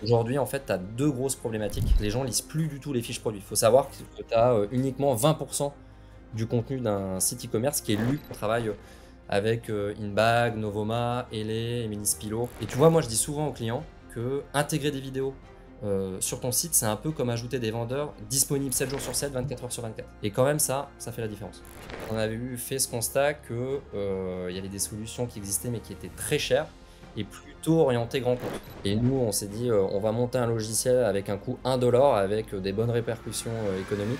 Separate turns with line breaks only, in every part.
Aujourd'hui, en fait, tu as 2 grosses problématiques. Les gens lisent plus du tout les fiches produits. Il faut savoir que tu as, uniquement 20 du contenu d'un site e-commerce qui est lu. On travaille, avec, Inbag, Novoma, Elé, Emily Spilo et tu vois, moi, je dis souvent aux clients qu'intégrer des vidéos, sur ton site, c'est un peu comme ajouter des vendeurs disponibles 7 jours sur 7, 24 heures sur 24 et quand même ça fait la différence. On avait fait ce constat que, il y avait des solutions qui existaient, mais qui étaient très chères et plutôt orientées grand compte et nous, on s'est dit, «On va monter un logiciel avec un coût 1 avec, des bonnes répercussions, économiques».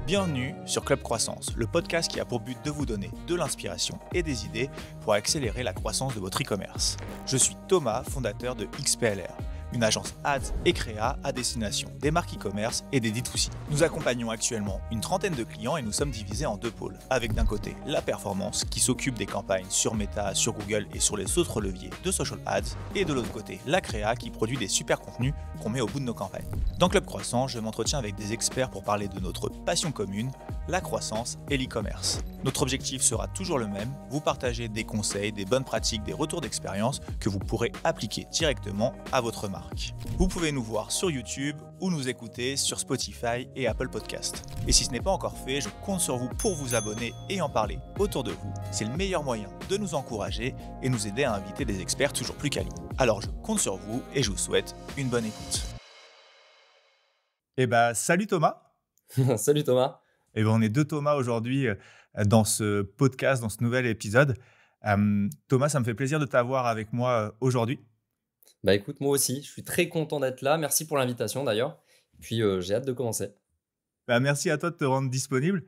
Bienvenue sur Club Croissance, le podcast qui a pour but de vous donner de l'inspiration et des idées pour accélérer la croissance de votre e-commerce. Je suis Thomas, fondateur de XPLR, une agence ads et créa à destination des marques e-commerce et des D2C. Nous accompagnons actuellement une trentaine de clients et nous sommes divisés en deux pôles, avec d'un côté la performance qui s'occupe des campagnes sur Meta, sur Google et sur les autres leviers de social ads, et de l'autre côté la créa qui produit des super contenus qu'on met au bout de nos campagnes. Dans Club Croissance, je m'entretiens avec des experts pour parler de notre passion commune, la croissance et l'e-commerce. Notre objectif sera toujours le même, vous partager des conseils, des bonnes pratiques, des retours d'expérience que vous pourrez appliquer directement à votre marque. Vous pouvez nous voir sur YouTube ou nous écouter sur Spotify et Apple Podcast. Et si ce n'est pas encore fait, je compte sur vous pour vous abonner et en parler autour de vous. C'est le meilleur moyen de nous encourager et nous aider à inviter des experts toujours plus quali. Alors je compte sur vous et je vous souhaite une bonne écoute. Salut Thomas.
Salut Thomas.
On est deux Thomas aujourd'hui dans ce podcast, dans ce nouvel épisode. Thomas, ça me fait plaisir de t'avoir avec moi aujourd'hui.
Bah, écoute, moi aussi, je suis très content d'être là. Merci pour l'invitation d'ailleurs. Puis, j'ai hâte de commencer.
Merci à toi de te rendre disponible.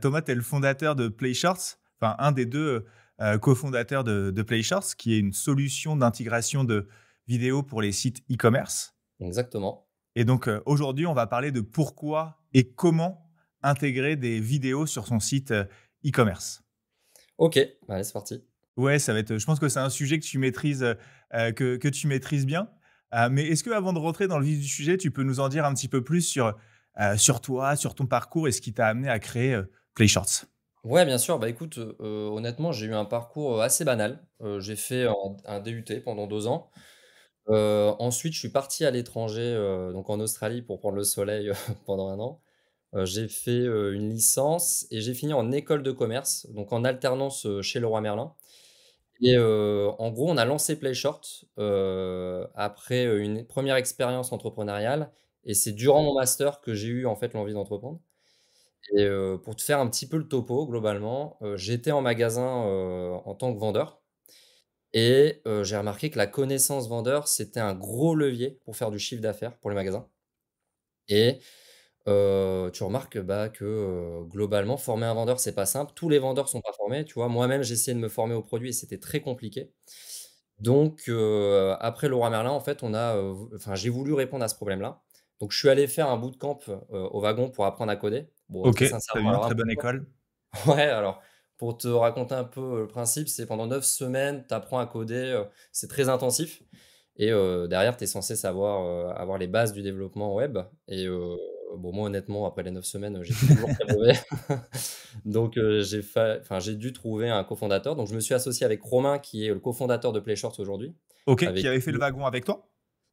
Thomas, tu es le fondateur de PlayShorts, enfin un des deux cofondateurs de PlayShorts, qui est une solution d'intégration de vidéos pour les sites e-commerce.
Exactement.
Et donc aujourd'hui, on va parler de pourquoi et comment intégrer des vidéos sur son site e-commerce.
OK, allez, c'est parti.
Ouais, ça va être. Je pense que c'est un sujet que tu maîtrises, que tu maîtrises bien. Mais est-ce que, avant de rentrer dans le vif du sujet, tu peux nous en dire un petit peu plus sur toi, sur ton parcours et ce qui t'a amené à créer PlayShorts?
Ouais, bien sûr. Bah, écoute, honnêtement, j'ai eu un parcours, assez banal. J'ai fait un DUT pendant 2 ans. Ensuite, je suis parti à l'étranger, donc en Australie pour prendre le soleil, pendant 1 an. J'ai fait, une licence et j'ai fini en école de commerce, donc en alternance, chez Leroy Merlin. Et en gros, on a lancé PlayShort, après, une première expérience entrepreneuriale et c'est durant mon master que j'ai eu, en fait, l'envie d'entreprendre et pour te faire un petit peu le topo, globalement, j'étais en magasin, en tant que vendeur et j'ai remarqué que la connaissance vendeur, c'était un gros levier pour faire du chiffre d'affaires pour les magasins et tu remarques, bah, que, globalement, former un vendeur, c'est pas simple. Tous les vendeurs sont pas formés, tu vois? Moi-même, j'ai essayé de me former au produit et c'était très compliqué. Donc après Leroy Merlin, en fait, on a, enfin, j'ai voulu répondre à ce problème-là. Donc je suis allé faire un bootcamp, au Wagon pour apprendre à coder. Bon,
OK,
très
très
sincèrement,
bien,
alors un
très
peu
bonne école.
ouais, alors pour te raconter un peu, le principe, c'est pendant 9 semaines, tu apprends à coder, c'est très intensif et derrière, tu es censé savoir, avoir les bases du développement web et bon, moi, honnêtement, après les 9 semaines, j'étais toujours très mauvais. Donc j'ai dû trouver un cofondateur. Donc je me suis associé avec Romain qui est le cofondateur de PlayShorts aujourd'hui,
OK, qui
avec
avait fait le
qui
wagon avec toi?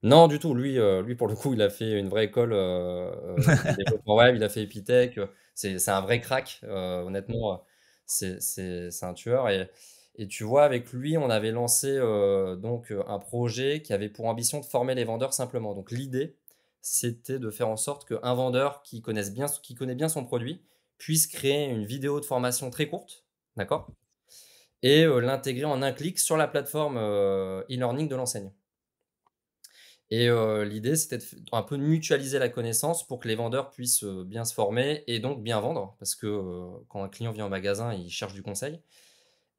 non du tout, lui pour le coup, il a fait une vraie école, de développement web, il a fait Epitech, c'est un vrai crack, honnêtement, c'est un tueur et tu vois, avec lui, on avait lancé, donc un projet qui avait pour ambition de former les vendeurs simplement. Donc l'idée, c'était de faire en sorte qu'un vendeur qui connaît bien son produit, puisse créer une vidéo de formation très courte, d'accord? Et l'intégrer en un clic sur la plateforme, e-learning de l'enseigne. Et l'idée, c'était de f un peu de mutualiser la connaissance pour que les vendeurs puissent, bien se former et donc bien vendre. Parce que, quand un client vient au magasin, il cherche du conseil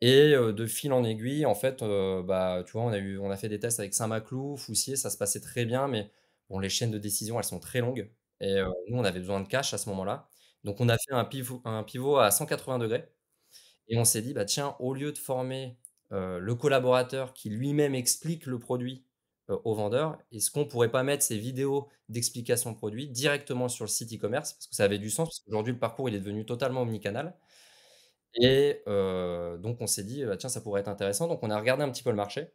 et de fil en aiguille, en fait, bah, tu vois, on a fait des tests avec Saint-Maclou, Foussier, ça se passait très bien, mais bon, les chaînes de décision, elles sont très longues et nous, on avait besoin de cash à ce moment-là. Donc on a fait un pivot à 180° et on s'est dit: «Bah, tiens, au lieu de former, le collaborateur qui lui-même explique le produit, au vendeur, est-ce qu'on pourrait pas mettre ces vidéos d'explication de produit directement sur le site e-commerce?» Parce que ça avait du sens, parce qu'aujourd'hui le parcours, il est devenu totalement omnicanal et donc on s'est dit: «Bah, tiens, ça pourrait être intéressant». Donc on a regardé un petit peu le marché.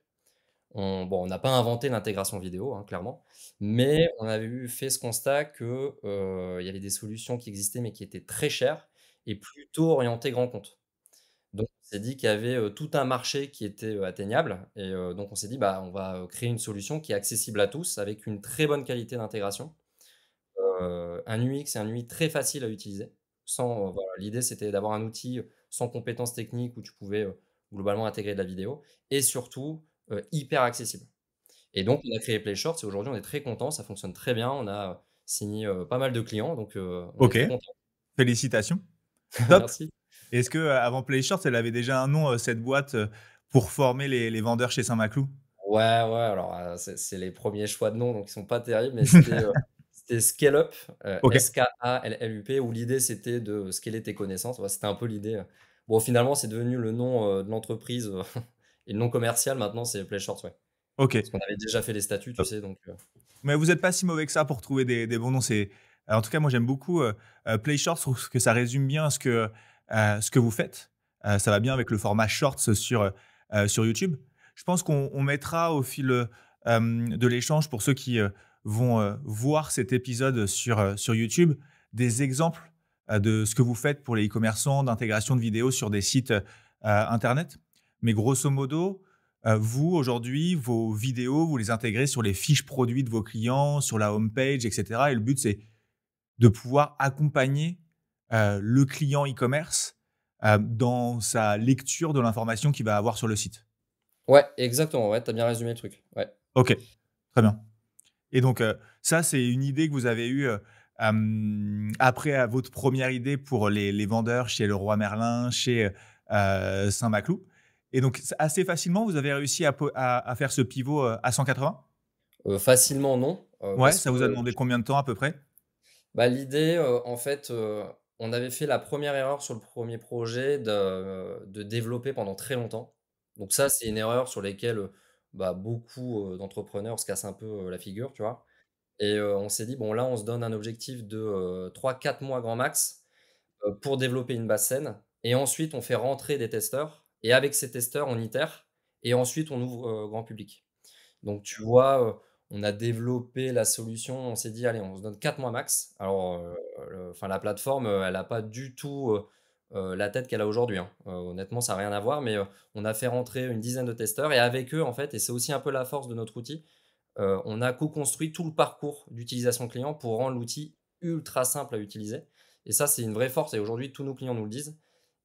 On n'a pas inventé l'intégration vidéo, hein, clairement, mais on avait fait ce constat que, il y avait des solutions qui existaient, mais qui étaient très chères et plutôt orientées grand compte. Donc on s'est dit qu'il y avait, tout un marché qui était, atteignable et donc on s'est dit: «Bah, on va, créer une solution qui est accessible à tous avec une très bonne qualité d'intégration». Un UX et un UI très facile à utiliser, sans, voilà, l'idée c'était d'avoir un outil, sans compétences techniques où tu pouvais, globalement intégrer de la vidéo et surtout, hyper accessible. Et donc on a créé PlayShorts et aujourd'hui on est très contents, ça fonctionne très bien. On a signé, pas mal de clients donc on est
OK,
très contents.
félicitations. Top.
Merci.
Est-ce que, avant PlayShorts, elle avait déjà un nom, cette boîte, pour former les vendeurs chez Saint-Maclou?
Ouais, ouais, alors, c'est les premiers choix de nom donc ils sont pas terribles, mais c'était Scale-up,
OK.
SKALLUP où l'idée c'était de scaler tes connaissances. Ouais, c'était un peu l'idée, bon finalement c'est devenu le nom, de l'entreprise, et le nom commercial maintenant c'est PlayShorts, ouais.
OK.
Parce qu'on avait déjà fait les statuts, tu
Top.
sais donc
Mais vous êtes pas si mauvais que ça pour trouver des bons noms. En tout cas, moi, j'aime beaucoup, PlayShorts. Je trouve que ça résume bien ce que vous faites. Ça va bien avec le format shorts sur YouTube. Je pense qu'on mettra au fil, de l'échange pour ceux qui, vont, voir cet épisode sur YouTube, des exemples, de ce que vous faites pour les e-commerçants, d'intégration de vidéos sur des sites, internet. Mais grosso modo, vous, aujourd'hui, vos vidéos, vous les intégrez sur les fiches produits de vos clients, sur la home page et cetera et le but, c'est de pouvoir accompagner, le client e-commerce, dans sa lecture de l'information qu'il va avoir sur le site.
ouais, exactement, ouais, tu as bien résumé le truc, ouais.
OK, très bien et donc, ça, c'est une idée que vous avez eue, après, votre première idée pour les vendeurs chez Leroy Merlin, chez, Saint-Maclou et donc assez facilement, vous avez réussi à faire ce pivot, à 180?
Facilement non,
Ouais,
parce
ça
que
vous a demandé combien de temps à peu près?
bah, l'idée, en fait, on avait fait la première erreur sur le premier projet de développer pendant très longtemps. Donc ça, c'est une erreur sur lesquelles, bah, beaucoup, d'entrepreneurs se cassent un peu, la figure, tu vois? Et on s'est dit: «Bon là, on se donne un objectif de, 3-4 mois grand max, pour développer une base saine et ensuite on fait rentrer des testeurs et avec ces testeurs, on itère et ensuite on ouvre, grand public». Donc tu vois, on a développé la solution, on s'est dit: «Allez, on se donne 4 mois max». Alors, la plateforme, elle a pas du tout, la tête qu'elle a aujourd'hui, hein. Honnêtement, ça a rien à voir, mais, on a fait rentrer une dizaine de testeurs et avec eux, en fait et c'est aussi un peu la force de notre outil, on a co-construit tout le parcours d'utilisation client pour rendre l'outil ultra simple à utiliser et ça, c'est une vraie force et aujourd'hui tous nos clients nous le disent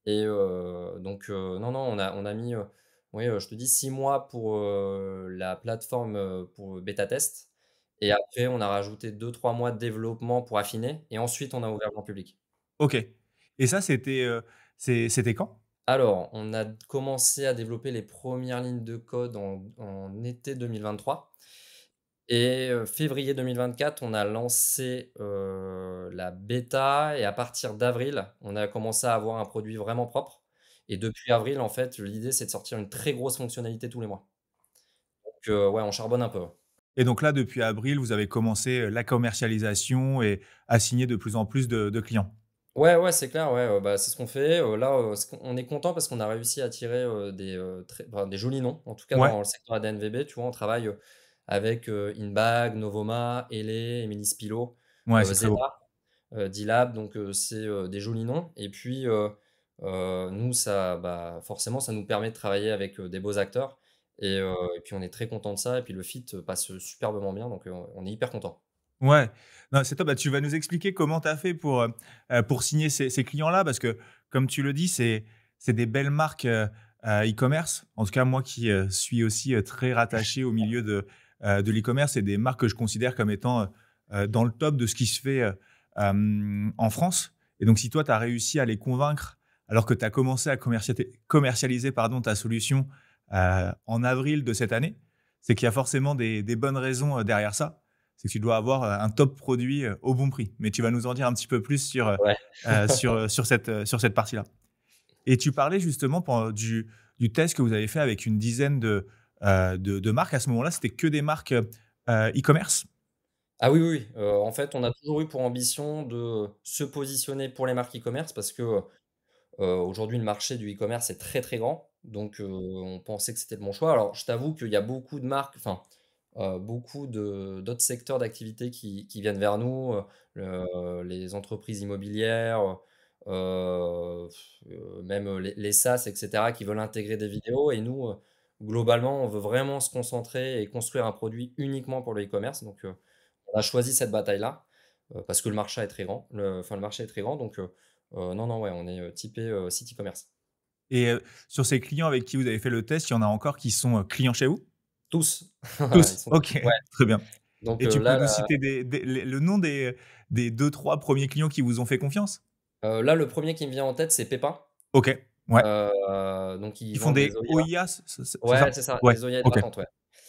et donc non, non, on a mis, oui, je te dis 6 mois pour, la plateforme, pour bêta test et après on a rajouté 2-3 mois de développement pour affiner et ensuite on a ouvert grand public.
OK et ça, c'était quand?
Alors, on a commencé à développer les premières lignes de code en été 2023 et février 2024, on a lancé, la bêta et à partir d'avril, on a commencé à avoir un produit vraiment propre et depuis avril, en fait, l'idée, c'est de sortir une très grosse fonctionnalité tous les mois. Donc ouais, on charbonne un peu, ouais.
Et donc là, depuis avril, vous avez commencé, la commercialisation et à signer de plus en plus de clients?
Ouais, ouais, c'est clair, ouais, bah, c'est ce qu'on fait, là, ce qu'on on est content parce qu'on a réussi à attirer, des jolis noms. En tout cas,
Ouais,
dans le secteur ADNVB, tu vois, on travaille, avec, Inbag, Novoma, Elé, Émilie Spilo,
ouais, c'est très beau.
Zeta, D-Lab, donc c'est, des jolis noms et puis, nous, ça, bah, forcément, ça nous permet de travailler avec, des beaux acteurs et puis on est très content de ça et puis le fit, passe, superbement bien donc on est hyper content.
Ouais, non, c'est top. Bah, tu vas nous expliquer comment tu as fait pour signer ces clients-là? Parce que comme tu le dis, c'est des belles marques, e-commerce. En tout cas, moi qui, suis aussi, très rattaché au milieu de l'e-commerce, c'est des marques que je considère comme étant, dans le top de ce qui se fait, en France et donc si toi, tu as réussi à les convaincre alors que tu as commencé à commercialiser, pardon, ta solution, en avril de cette année, c'est qu'il y a forcément des bonnes raisons, derrière ça. C'est que tu dois avoir, un top produit, au bon prix. Mais tu vas nous en dire un petit peu plus
Ouais.
sur cette partie-là. Et tu parlais justement du test que vous avez fait avec une dizaine de marques. À ce moment-là, c'était que des marques, e-commerce?
Ah oui, oui, oui, en fait, on a toujours eu pour ambition de se positionner pour les marques e-commerce parce que, aujourd'hui le marché du e-commerce est très, très grand Donc on pensait que c'était le bon choix. Alors je t'avoue qu'il y a beaucoup de marques, enfin, beaucoup de d'autres secteurs d'activité qui viennent vers nous, les entreprises immobilières, même les SaaS et cetera qui veulent intégrer des vidéos et nous, globalement, on veut vraiment se concentrer et construire un produit uniquement pour le e-commerce. Donc on a choisi cette bataille-là, parce que le marché est très grand donc non, non, ouais, on est, typé, site e-commerce.
Et sur ces clients avec qui vous avez fait le test, il y en a encore qui sont, clients chez vous?
Tous, ils
Tous?
sont
OK,
ouais,
très bien.
donc
Et tu peux
là
nous citer le nom des 2-3 premiers clients qui vous ont fait confiance?
là, le premier qui me vient en tête, c'est Pépin.
OK, ouais.
Donc ils
Ils font
vendent des
des
œillères.
OIA, c'est
Ouais,
ça?
c'est ça,
Ouais,
des œillères
OK,
hydratantes, ouais.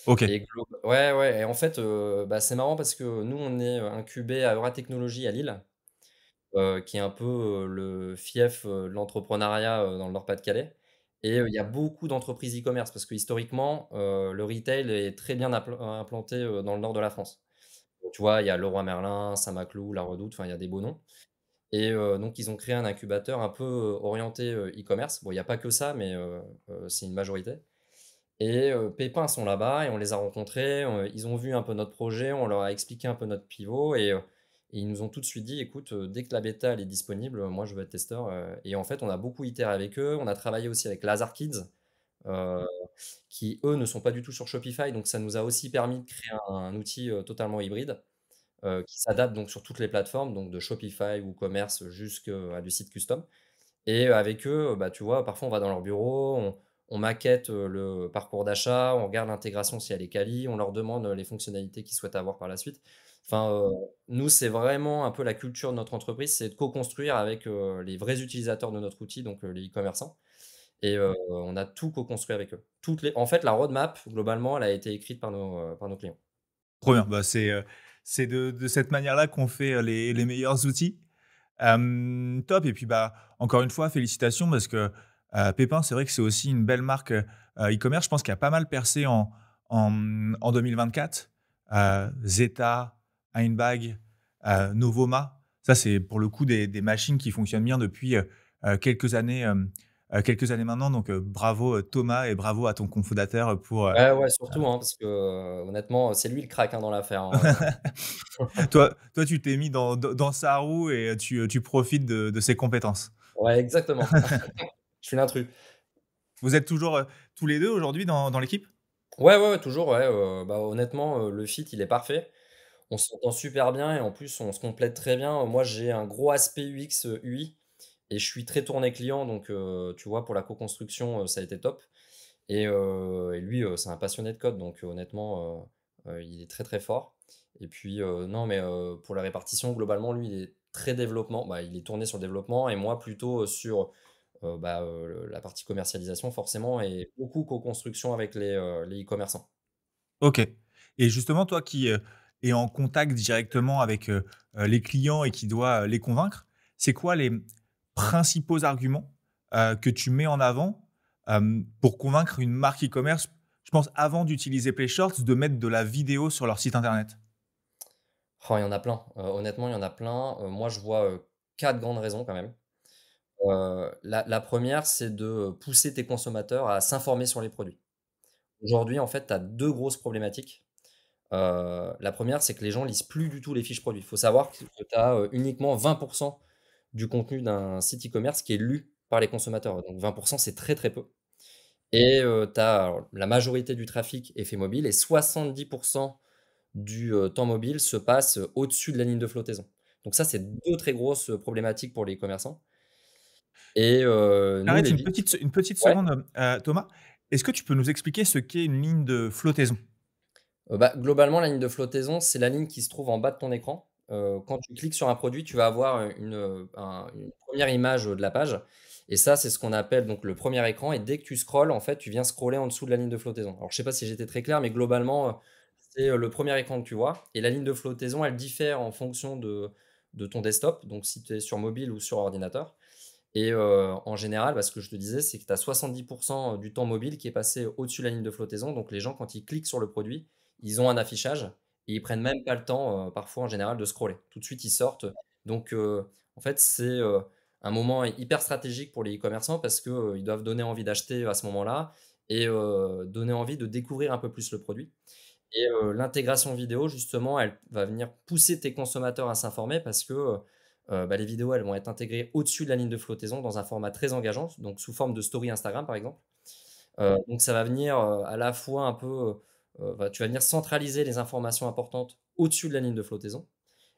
OK.
Et ouais, ouais et en fait, bah, c'est marrant parce que nous, on est, incubés à Euratechnologies à Lille, qui est un peu, le fief, de l'entrepreneuriat, dans le Nord-Pas-de-Calais et il y a beaucoup d'entreprises e-commerce parce que historiquement, le retail est très bien implanté, dans le nord de la France. Donc tu vois, il y a Leroy Merlin, Saint-Maclou, La Redoute, enfin il y a des beaux noms et donc ils ont créé un incubateur un peu, orienté, e-commerce. Bon, il y a pas que ça, mais c'est une majorité et Pépin sont là-bas et on les a rencontrés, ils ont vu un peu notre projet, on leur a expliqué un peu notre pivot et ils nous ont tout de suite dit: «Écoute, dès que la bêta elle est disponible, moi je veux être testeur», et en fait, on a beaucoup itéré avec eux. On a travaillé aussi avec Lazar Kids, heu, qui eux ne sont pas du tout sur Shopify, donc ça nous a aussi permis de créer un outil, totalement hybride, qui s'adapte donc sur toutes les plateformes, donc de Shopify, WooCommerce jusqu'à du site custom. Et avec eux, bah, tu vois, parfois on va dans leur bureau, on maquette, le parcours d'achat, on regarde l'intégration si elle est quali, on leur demande, les fonctionnalités qu'ils souhaitent avoir par la suite. Enfin, nous, c'est vraiment un peu la culture de notre entreprise, c'est de co-construire avec, les vrais utilisateurs de notre outil, donc les e-commerçants et on a tout co-construit avec eux. Toutes les En fait, la roadmap, globalement, elle a été écrite par nos clients.
Trop bien, bah, c'est de cette manière-là qu'on fait, les meilleurs outils. Top et puis, bah, encore une fois, félicitations parce que, Pépin, c'est vrai que c'est aussi une belle marque, e-commerce. Je pense qu'il a pas mal percé en 2024. Zeta, Einbag, Novoma. Ça, c'est pour le coup des machines qui fonctionnent bien depuis, quelques années maintenant. Donc, bravo, Thomas et bravo à ton cofondateur pour,
Ouais, ouais, surtout, hein, parce que, honnêtement, c'est lui le crack, hein, dans l'affaire, hein.
toi, tu t'es mis dans sa roue et tu profites de ses compétences.
Ouais, exactement. Je suis l'intrus.
Vous êtes toujours, tous les 2 aujourd'hui dans l'équipe?
Ouais, ouais, ouais, toujours, ouais, bah, honnêtement, le fit, il est parfait. On s'entend super bien et en plus, on se complète très bien. Moi, j'ai un gros aspect UX, UI et je suis très tourné client donc tu vois, pour la co-construction, ça a été top et lui, c'est un passionné de code donc honnêtement, il est très, très fort et puis, non, mais pour la répartition, globalement, lui, il est très développement. Bah, il est tourné sur le développement et moi plutôt, sur, bah, la partie commercialisation forcément et beaucoup co-construction avec les e-commerçants.
OK et justement, toi qui, es en contact directement avec, les clients et qui doit, les convaincre, c'est quoi les principaux arguments, que tu mets en avant, pour convaincre une marque e-commerce, je pense avant d'utiliser PlayShorts, de mettre de la vidéo sur leur site internet?
Oh, il y en a plein, honnêtement, il y en a plein. Moi, je vois, 4 grandes raisons quand même. La 1re, c'est de pousser tes consommateurs à s'informer sur les produits. Aujourd'hui, en fait, tu as 2 grosses problématiques. La 1re, c'est que les gens lisent plus du tout les fiches produits. Il faut savoir que tu as, uniquement 20 du contenu d'un site e-commerce qui est lu par les consommateurs. Donc 20 c'est très, très peu et tu as la majorité du trafic est fait mobile et 70 du, temps mobile se passe, au-dessus de la ligne de flottaison. Donc ça, c'est 2 très grosses, problématiques pour les commerçants et nous
J'arrête
les vid
une petite
ouais,
seconde, Thomas. Est-ce que tu peux nous expliquer ce qu'est une ligne de flottaison?
bah, globalement, la ligne de flottaison, c'est la ligne qui se trouve en bas de ton écran. Quand tu cliques sur un produit, tu vas avoir, une 1re image, de la page et ça, c'est ce qu'on appelle donc le premier écran et dès que tu scrolles, en fait, tu viens scroller en dessous de la ligne de flottaison. Alors je sais pas si j'étais très clair, mais globalement, c'est, le premier écran que tu vois et la ligne de flottaison, elle diffère en fonction de ton desktop, donc si tu es sur mobile ou sur ordinateur et en général, bah, ce que je te disais, c'est que tu as 70 du temps mobile qui est passé au-dessus de la ligne de flottaison. Donc les gens, quand ils cliquent sur le produit, ils ont un affichage et ils prennent même pas le temps, parfois en général de scroller. Tout de suite, ils sortent. Donc en fait, c'est, un moment hyper stratégique pour les e-commerçants parce que, ils doivent donner envie d'acheter à ce moment-là et donner envie de découvrir un peu plus le produit. Et l'intégration vidéo justement, elle va venir pousser tes consommateurs à s'informer parce que, bah, les vidéos, elles vont être intégrées au-dessus de la ligne de flottaison dans un format très engageant, donc sous forme de story Instagram, par exemple. Donc ça va venir, à la fois un peu, bah, tu vas venir centraliser les informations importantes au-dessus de la ligne de flottaison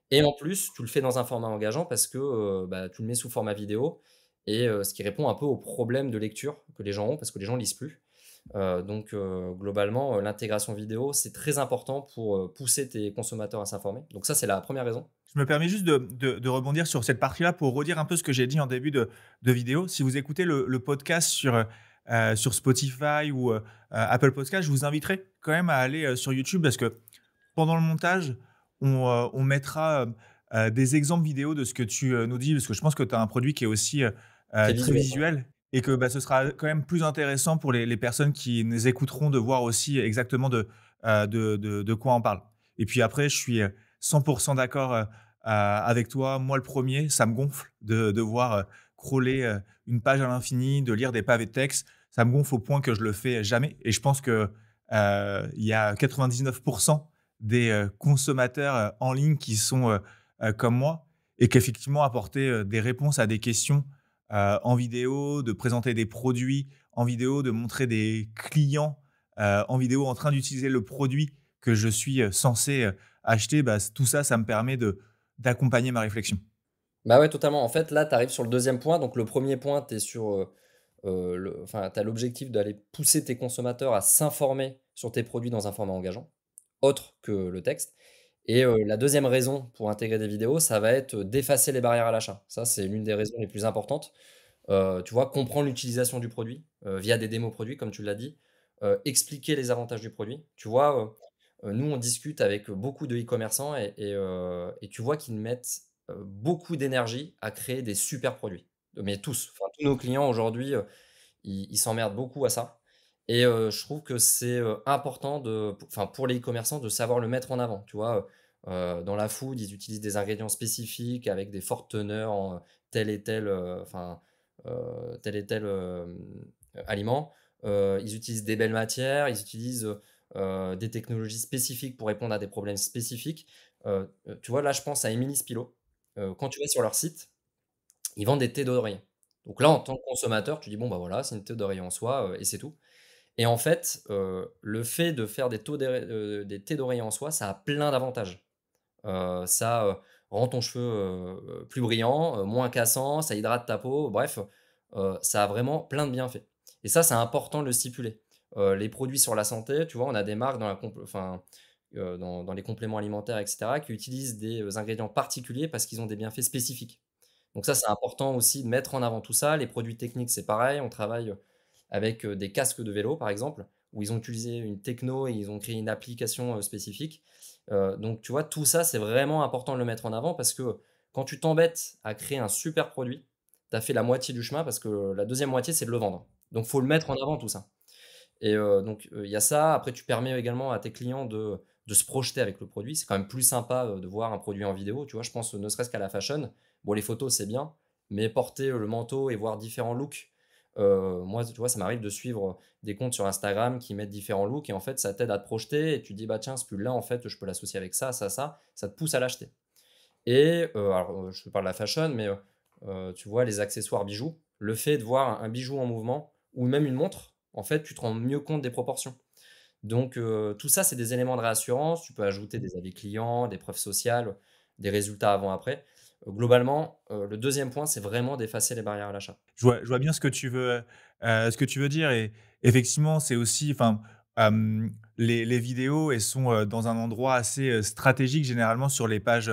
et en plus, tu le fais dans un format engageant parce que, bah, tu le mets sous format vidéo et ce qui répond un peu aux problèmes de lecture que les gens ont parce que les gens lisent plus. Donc globalement, l'intégration vidéo, c'est très important pour, pousser tes consommateurs à s'informer. Donc ça, c'est la première raison.
Je me permets juste de rebondir sur cette partie-là pour redire un peu ce que j'ai dit en début de vidéo. Si vous écoutez le podcast sur Spotify ou Apple Podcast, je vous inviterai quand même à aller sur YouTube parce que pendant le montage, on mettra des exemples vidéo de ce que tu nous dis, parce que je pense que tu as un produit qui est aussi
Très
très
visuel, ouais.
visuel et que bah, ce sera quand même plus intéressant pour les personnes qui nous écouteront de voir aussi exactement de quoi on parle. Et puis après, je suis 100% d'accord avec toi. Moi, le premier, ça me gonfle de devoir crawler une page à l'infini, de lire des pavés de texte. Ça me gonfle au point que je le fais jamais. Et je pense que il y a 99% des consommateurs en ligne qui sont comme moi et qu'effectivement apporter des réponses à des questions en vidéo, de présenter des produits en vidéo, de montrer des clients en vidéo en train d'utiliser le produit que je suis censé acheter, bah, tout ça, ça me permet d'accompagner ma réflexion.
Bah, ouais, totalement. En fait, là, tu arrives sur le deuxième point. Donc le premier point, tu es sur, le enfin, tu as l'objectif d'aller pousser tes consommateurs à s'informer sur tes produits dans un format engageant, autre que le texte. Et la deuxième raison pour intégrer des vidéos, ça va être d'effacer les barrières à l'achat. Ça, c'est l'une des raisons les plus importantes. Tu vois, comprendre l'utilisation du produit, via des démos produits comme tu l'as dit, expliquer les avantages du produit. Tu vois, nous on discute avec beaucoup de e-commerçants et tu vois qu'ils mettent, beaucoup d'énergie à créer des super produits. Mais tous, enfin tous nos clients aujourd'hui, ils s'emmerdent beaucoup à ça et je trouve que c'est, important enfin pour les e-commerçants de savoir le mettre en avant, tu vois? Dans la food, ils utilisent des ingrédients spécifiques avec des fortes teneurs en tel et tel, tel et tel, aliment. Ils utilisent des belles matières, ils utilisent, des technologies spécifiques pour répondre à des problèmes spécifiques. Tu vois, là, je pense à Emily Spilo. Quand tu vas sur leur site, ils vendent des thés d'oreiller. Donc là, en tant que consommateur, tu dis: «Bon, bah, voilà, c'est une thé d'oreiller en soi, et c'est tout». Et en fait, le fait de faire des thés d'oreiller en soie, ça a plein d'avantages. Ça, rend ton cheveu, plus brillant, moins cassant, ça hydrate ta peau, bref, ça a vraiment plein de bienfaits. Et ça, c'est important de le stipuler. Les produits sur la santé, tu vois, on a des marques dans la compl enfin, dans les compléments alimentaires et cetera, qui utilisent des, ingrédients particuliers parce qu'ils ont des bienfaits spécifiques. Donc ça, c'est important aussi de mettre en avant tout ça. Les produits techniques, c'est pareil, on travaille avec, des casques de vélo, par exemple, où ils ont utilisé une techno et ils ont créé une application, spécifique. Donc tu vois, tout ça, c'est vraiment important de le mettre en avant parce que quand tu t'embêtes à créer un super produit, tu as fait la moitié du chemin parce que la deuxième moitié, c'est de le vendre. Donc faut le mettre en avant tout ça et donc il y a ça. Après tu permets également à tes clients de se projeter avec le produit. C'est quand même plus sympa, de voir un produit en vidéo, tu vois? Je pense, ne serait-ce qu'à la fashion. Bon, les photos, c'est bien, mais porter, le manteau et voir différents looks, moi, tu vois, ça m'arrive de suivre, des comptes sur Instagram qui mettent différents looks et en fait, ça t'aide à te projeter et tu te dis: «Bah, tiens, ce pull-là, en fait, je peux l'associer avec ça te pousse à l'acheter et alors, je te parle de la fashion, mais tu vois, les accessoires bijoux, le fait de voir un bijou en mouvement ou même une montre, en fait, tu te rends mieux compte des proportions. Donc tout ça, c'est des éléments de réassurance. Tu peux ajouter des avis clients, des preuves sociales, des résultats avant-après. Globalement, le deuxième point, c'est vraiment d'effacer les barrières à l'achat.
Je vois bien ce que tu veux dire et effectivement, c'est aussi enfin, les vidéos, elles sont, dans un endroit assez, stratégique généralement sur les pages,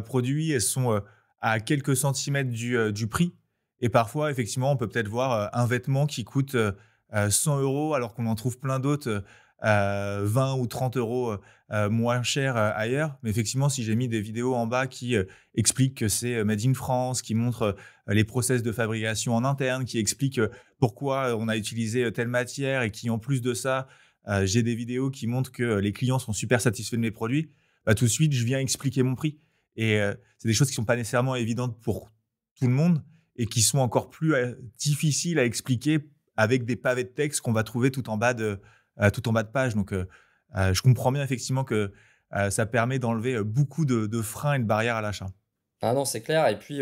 produits. Elles sont, à quelques centimètres du prix et parfois effectivement, on peut peut-être voir, un vêtement qui coûte, 100 € alors qu'on en trouve plein d'autres, 20 ou 30 € moins cher, ailleurs. Mais effectivement, si j'ai mis des vidéos en bas qui, expliquent que c'est, made in France, qui montrent, les process de fabrication en interne, qui expliquent, pourquoi on a utilisé, telle matière et qui en plus de ça, j'ai des vidéos qui montrent que les clients sont super satisfaits de mes produits, bah, tout de suite je viens expliquer mon prix et c'est des choses qui sont pas nécessairement évidentes pour tout le monde et qui sont encore plus, difficiles à expliquer avec des pavés de texte qu'on va trouver tout en bas de page. Donc, je comprends bien effectivement que, ça permet d'enlever, beaucoup de freins et de barrières à l'achat.
Ah non, c'est clair et puis,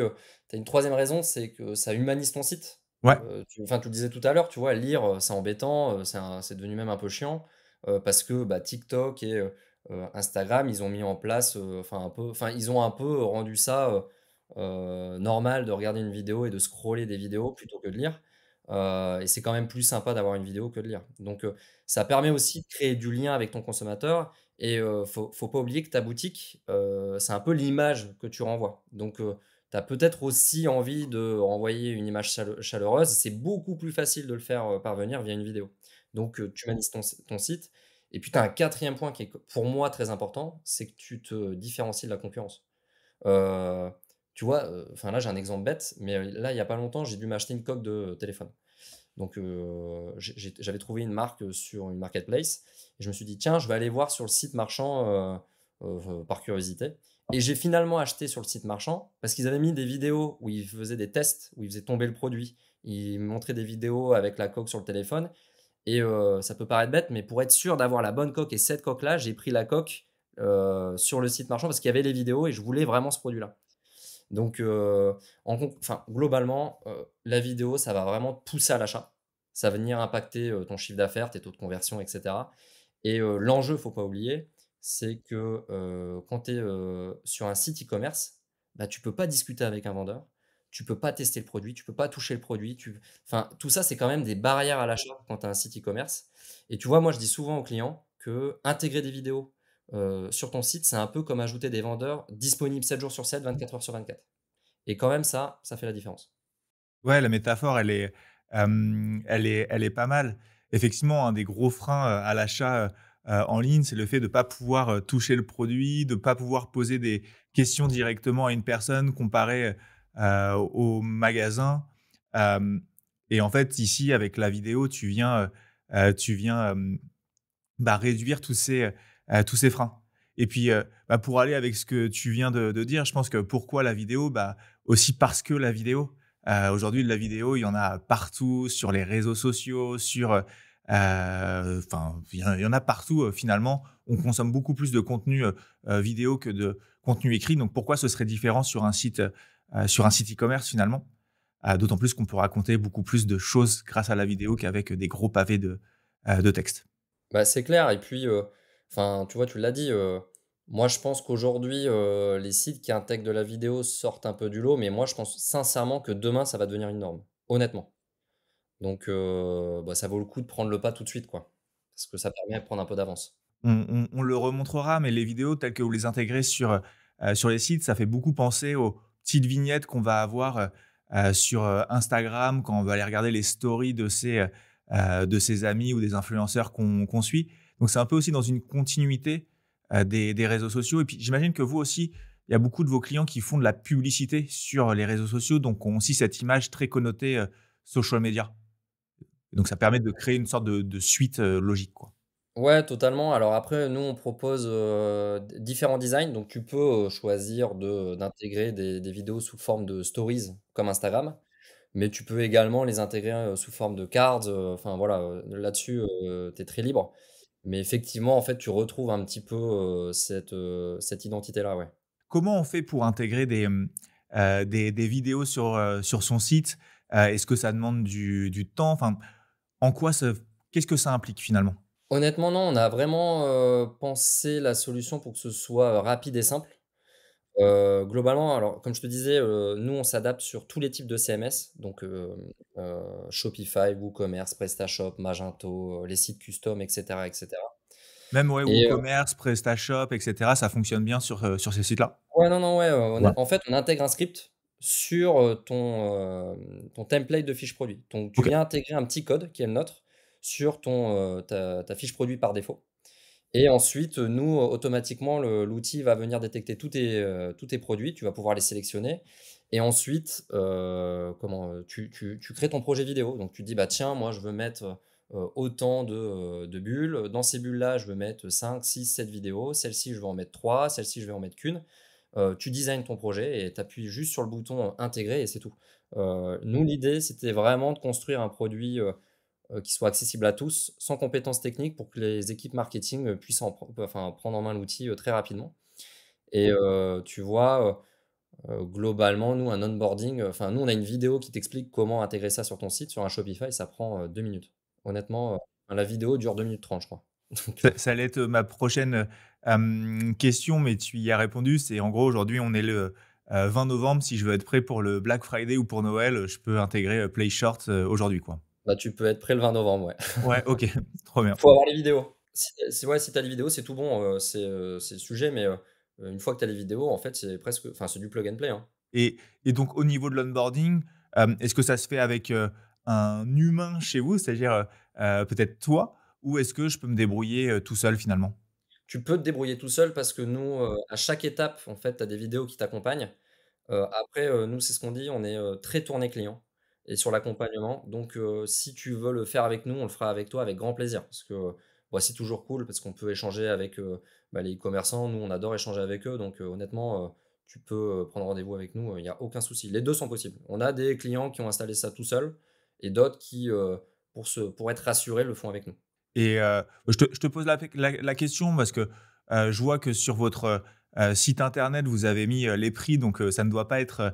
tu as une troisième raison, c'est que ça humanise ton site.
Ouais,
Tu le disais tout à l'heure, tu vois? Lire, c'est embêtant, c'est devenu même un peu chiant, parce que, bah, TikTok et Instagram, ils ont mis en place, ils ont un peu rendu ça, normal de regarder une vidéo et de scroller des vidéos plutôt que de lire, et c'est quand même plus sympa d'avoir une vidéo que de lire. Donc, ça permet aussi de créer du lien avec ton consommateur et faut pas oublier que ta boutique, c'est un peu l'image que tu renvoies. Donc, tu as peut-être aussi envie de renvoyer une image chaleureuse. C'est beaucoup plus facile de le faire, parvenir via une vidéo. Donc, tu humanises ton site et puis tu as un quatrième point qui est pour moi très important, c'est que tu te différencies de la concurrence. Heu, Tu vois, enfin là, j'ai un exemple bête, mais, là, il y a pas longtemps, j'ai dû m'acheter une coque de téléphone. Donc, j'avais trouvé une marque, sur une marketplace et je me suis dit: «Tiens, je vais aller voir sur le site marchand, par curiosité» et j'ai finalement acheté sur le site marchand parce qu'ils avaient mis des vidéos où ils faisaient des tests, où ils faisaient tomber le produit. Ils montraient des vidéos avec la coque sur le téléphone et ça peut paraître bête, mais pour être sûr d'avoir la bonne coque et cette coque-là, j'ai pris la coque, sur le site marchand parce qu'il y avait les vidéos et je voulais vraiment ce produit-là. Donc, globalement, la vidéo, ça va vraiment te pousser à l'achat. Ça va venir impacter, ton chiffre d'affaires, tes taux de conversion et cetera et l'enjeu, faut pas oublier, c'est que, quand tu es, sur un site e-commerce, bah, tu peux pas discuter avec un vendeur, tu peux pas tester le produit, tu peux pas toucher le produit, tout ça, c'est quand même des barrières à l'achat quand tu as un site e-commerce et tu vois, moi, je dis souvent aux clients que intégrer des vidéos, sur ton site, c'est un peu comme ajouter des vendeurs disponibles 7 jours sur 7, 24 heures sur 24. Et quand même ça fait la différence.
ouais, la métaphore, elle est pas mal. Effectivement, un des gros freins, à l'achat, en ligne, c'est le fait de ne pas pouvoir, toucher le produit, de ne pas pouvoir poser des questions directement à une personne comparé, au magasin. Hem Et en fait, ici, avec la vidéo, tu viens, réduire tous ces freins. Et puis, pour aller avec ce que tu viens de dire, je pense que pourquoi la vidéo? Aussi parce que la vidéo. Aujourd'hui, de la vidéo, il y en a partout sur les réseaux sociaux, il y en a partout, finalement. On consomme beaucoup plus de contenu, vidéo que de contenu écrit. Donc pourquoi ce serait différent sur un site e-commerce finalement? D'autant plus qu'on peut raconter beaucoup plus de choses grâce à la vidéo qu'avec des gros pavés de texte.
Bah, c'est clair et puis, tu vois, tu l'as dit, moi je pense qu'aujourd'hui, les sites qui intègrent de la vidéo sortent un peu du lot, mais moi je pense sincèrement que demain ça va devenir une norme, honnêtement. Donc, bah, ça vaut le coup de prendre le pas tout de suite, quoi. Parce que ça permet de prendre un peu d'avance.
On le remontrera, mais les vidéos telles que vous les intégrez sur les sites, ça fait beaucoup penser aux petites vignettes qu'on va avoir, sur, Instagram quand on va aller regarder les stories de ses amis ou des influenceurs qu'on suit. Donc c'est un peu aussi dans une continuité, des réseaux sociaux et puis j'imagine que vous aussi, il y a beaucoup de vos clients qui font de la publicité sur les réseaux sociaux, donc ont aussi cette image très connotée, social media. Donc ça permet de créer une sorte de suite, logique, quoi.
Ouais, totalement. Alors après, nous, on propose, différents designs. Donc tu peux, choisir d'intégrer des vidéos sous forme de stories comme Instagram, mais tu peux également les intégrer, sous forme de cards, voilà, là-dessus, tu es très libre. Mais effectivement, en fait, tu retrouves un petit peu, cette identité-là, ouais.
Comment on fait pour intégrer des vidéos sur son site? Est-ce que ça demande du temps? Enfin, en quoi ça qu'est-ce que ça implique finalement?
Honnêtement, non, on a vraiment, pensé la solution pour que ce soit, rapide et simple. Globalement, alors comme je te disais, nous on s'adapte sur tous les types de CMS, donc Shopify, WooCommerce, PrestaShop, Magento, les sites custom et cetera et cetera
Même, ouais,
et
WooCommerce, PrestaShop et cetera, ça fonctionne bien sur ces sites-là?
ouais, non, non, ouais,
Ouais.
en fait, on intègre un script sur, ton template de fiche produit. Donc tu
OK.
viens intégrer un petit code qui est le nôtre sur ta fiche produit par défaut. Et ensuite, nous, automatiquement, l'outil va venir détecter tous tes produits. Tu vas pouvoir les sélectionner et ensuite, tu crées ton projet vidéo. Donc tu te dis: «Bah, tiens, moi, je veux mettre, autant de bulles. Dans ces bulles-là, je veux mettre 5, 6, 7 vidéos. Celle-ci, je vais en mettre 3. Celle-ci, je vais en mettre qu'une. tu designs ton projet et tu appuies juste sur le bouton, intégrer et c'est tout. Nous, l'idée, c'était vraiment de construire un produit, qui soit accessible à tous, sans compétences techniques pour que les équipes marketing, puissent prendre en main l'outil, très rapidement et tu vois, globalement, nous, un onboarding, enfin, nous, on a une vidéo qui t'explique comment intégrer ça sur ton site, sur un Shopify, ça prend, 2 minutes. Honnêtement, la vidéo dure 2 minutes 30, je crois. Donc
Ça allait être ma prochaine, question, mais tu y as répondu. C'est en gros, aujourd'hui, on est le, 20 novembre. Si je veux être prêt pour le Black Friday ou pour Noël, je peux intégrer, Play Short, aujourd'hui, quoi.
bah, tu peux être prêt le 20 novembre, ouais.
Ouais, OK, trop bien.
Faut avoir les vidéos. Si tu as les vidéos, c'est tout bon, c'est le sujet, mais une fois que tu as les vidéos, en fait, c'est du plug and play, hein.
Et donc au niveau de l'onboarding, est-ce que ça se fait avec, un humain chez vous? C'est-à-dire, peut-être toi? Ou est-ce que je peux me débrouiller, tout seul finalement?
Tu peux te débrouiller tout seul parce que nous, à chaque étape, en fait, tu as des vidéos qui t'accompagnent. Après, nous, c'est ce qu'on dit, on est, très tourné client et sur l'accompagnement. Donc, si tu veux le faire avec nous, on le fera avec toi avec grand plaisir. Parce que, bah, c'est toujours cool parce qu'on peut échanger avec, bah, les e-commerçants. Nous, on adore échanger avec eux. Donc, honnêtement, tu peux, prendre rendez-vous avec nous, il y a aucun souci. Les 2 sont possibles. On a des clients qui ont installé ça tout seuls et d'autres qui, pour être rassurés, le font avec nous.
Et je te pose la question parce que, je vois que sur votre, site internet, vous avez mis, les prix, donc ça ne doit pas être,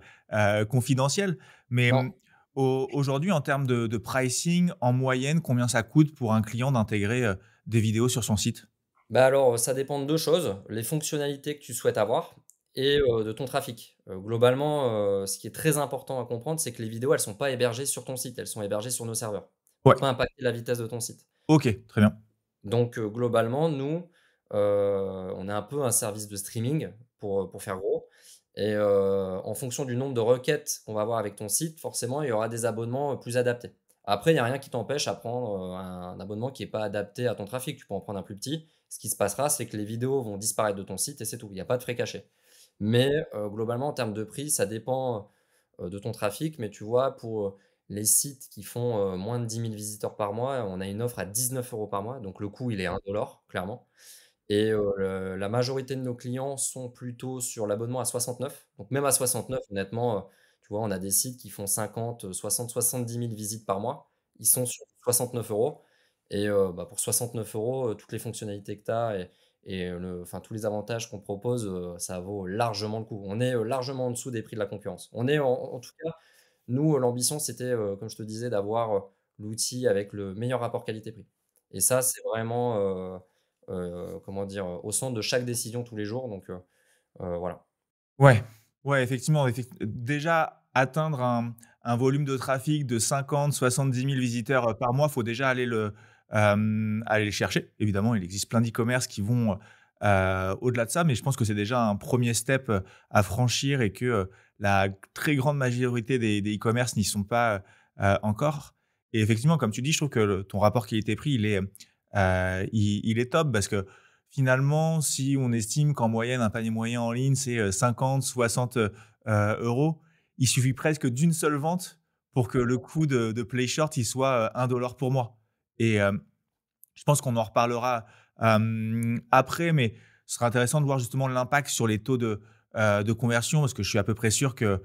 confidentiel. Mais,
Non.
aujourd'hui, en termes de pricing, en moyenne, combien ça coûte pour un client d'intégrer, des vidéos sur son site?
Bah, alors, ça dépend de 2 choses, les fonctionnalités que tu souhaites avoir et de ton trafic. Globalement, ce qui est très important à comprendre, c'est que les vidéos, elles sont pas hébergées sur ton site, elles sont hébergées sur nos serveurs,
Ouais,
pour pas impacter la vitesse de ton site.
OK, très bien.
Donc globalement, nous, on est un peu un service de streaming pour faire gros et en fonction du nombre de requêtes qu'on va avoir avec ton site, forcément, il y aura des abonnements, plus adaptés. Après, il y a rien qui t'empêche à prendre, un abonnement qui est pas adapté à ton trafic. Tu peux en prendre un plus petit. Ce qui se passera, c'est que les vidéos vont disparaître de ton site et c'est tout. Il y a pas de frais cachés. Mais globalement, en termes de prix, ça dépend, de ton trafic. Mais tu vois, pour, les sites qui font, moins de 10 000 visiteurs par mois, on a une offre à 19 € par mois, donc le coût, il est à 1 clairement et la majorité de nos clients sont plutôt sur l'abonnement à 69. Donc même à 69, honnêtement, tu vois, on a des sites qui font 50, 60, 70 000 visites par mois. Ils sont sur 69 € et bah, pour 69 €, toutes les fonctionnalités que tu as et tous les avantages qu'on te propose, ça vaut largement le coup. On est, largement en dessous des prix de la concurrence. On est en tout cas nous, l'ambition, c'était, comme je te disais, d'avoir, l'outil avec le meilleur rapport qualité-prix et ça, c'est vraiment, comment dire? Au centre de chaque décision tous les jours donc voilà.
Ouais, ouais, effectivement, déjà atteindre un volume de trafic de 50-70 000 visiteurs, par mois, faut déjà aller le chercher. Évidemment, il existe plein d'e-commerce qui vont, au-delà de ça, mais je pense que c'est déjà un premier step, à franchir et que, la très grande majorité des e-commerce n'y sont pas, encore. Et effectivement, comme tu dis, je trouve que ton rapport qualité-prix, il est top parce que finalement, si on estime qu'en moyenne, un panier moyen en ligne, c'est, 50-60 €, il suffit presque d'une seule vente pour que le coût de PlayShort, il soit, 1 pour mois. Et je pense qu'on en reparlera, après, mais ce sera intéressant de voir justement l'impact sur les taux de conversion parce que je suis à peu près sûr que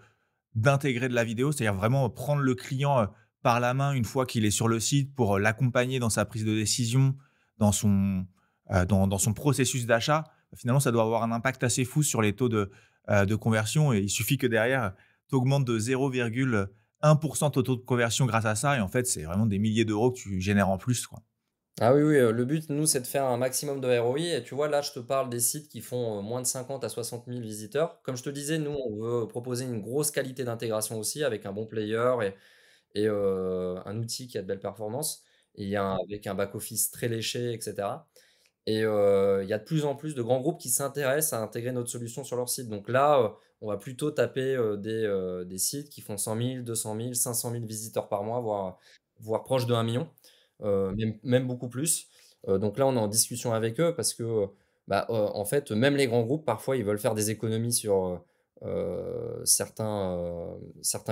d'intégrer de la vidéo, c'est-à-dire vraiment prendre le client, par la main une fois qu'il est sur le site pour, l'accompagner dans sa prise de décision, dans son processus d'achat. Finalement, ça doit avoir un impact assez fou sur les taux de conversion et il suffit que derrière, tu augmentes de 0,1 ton taux de conversion grâce à ça et en fait, c'est vraiment des milliers d'euros que tu génères en plus, quoi.
Ah oui, oui, le but, nous, c'est de faire un maximum de ROI et tu vois, là, je te parle des sites qui font, moins de 50 à 60 000 visiteurs. Comme je te disais, nous, on veut proposer une grosse qualité d'intégration aussi avec un bon player et un outil qui a de belles performances et avec un back office très léché et cetera. Et il y a de plus en plus de grands groupes qui s'intéressent à intégrer notre solution sur leur site. Donc là, on va plutôt taper, des sites qui font 100 000, 200 000, 500 000 visiteurs par mois, voire proche de 1 million, même beaucoup plus. Donc là, on est en discussion avec eux parce que, bah, en fait, même les grands groupes, parfois, ils veulent faire des économies sur, certains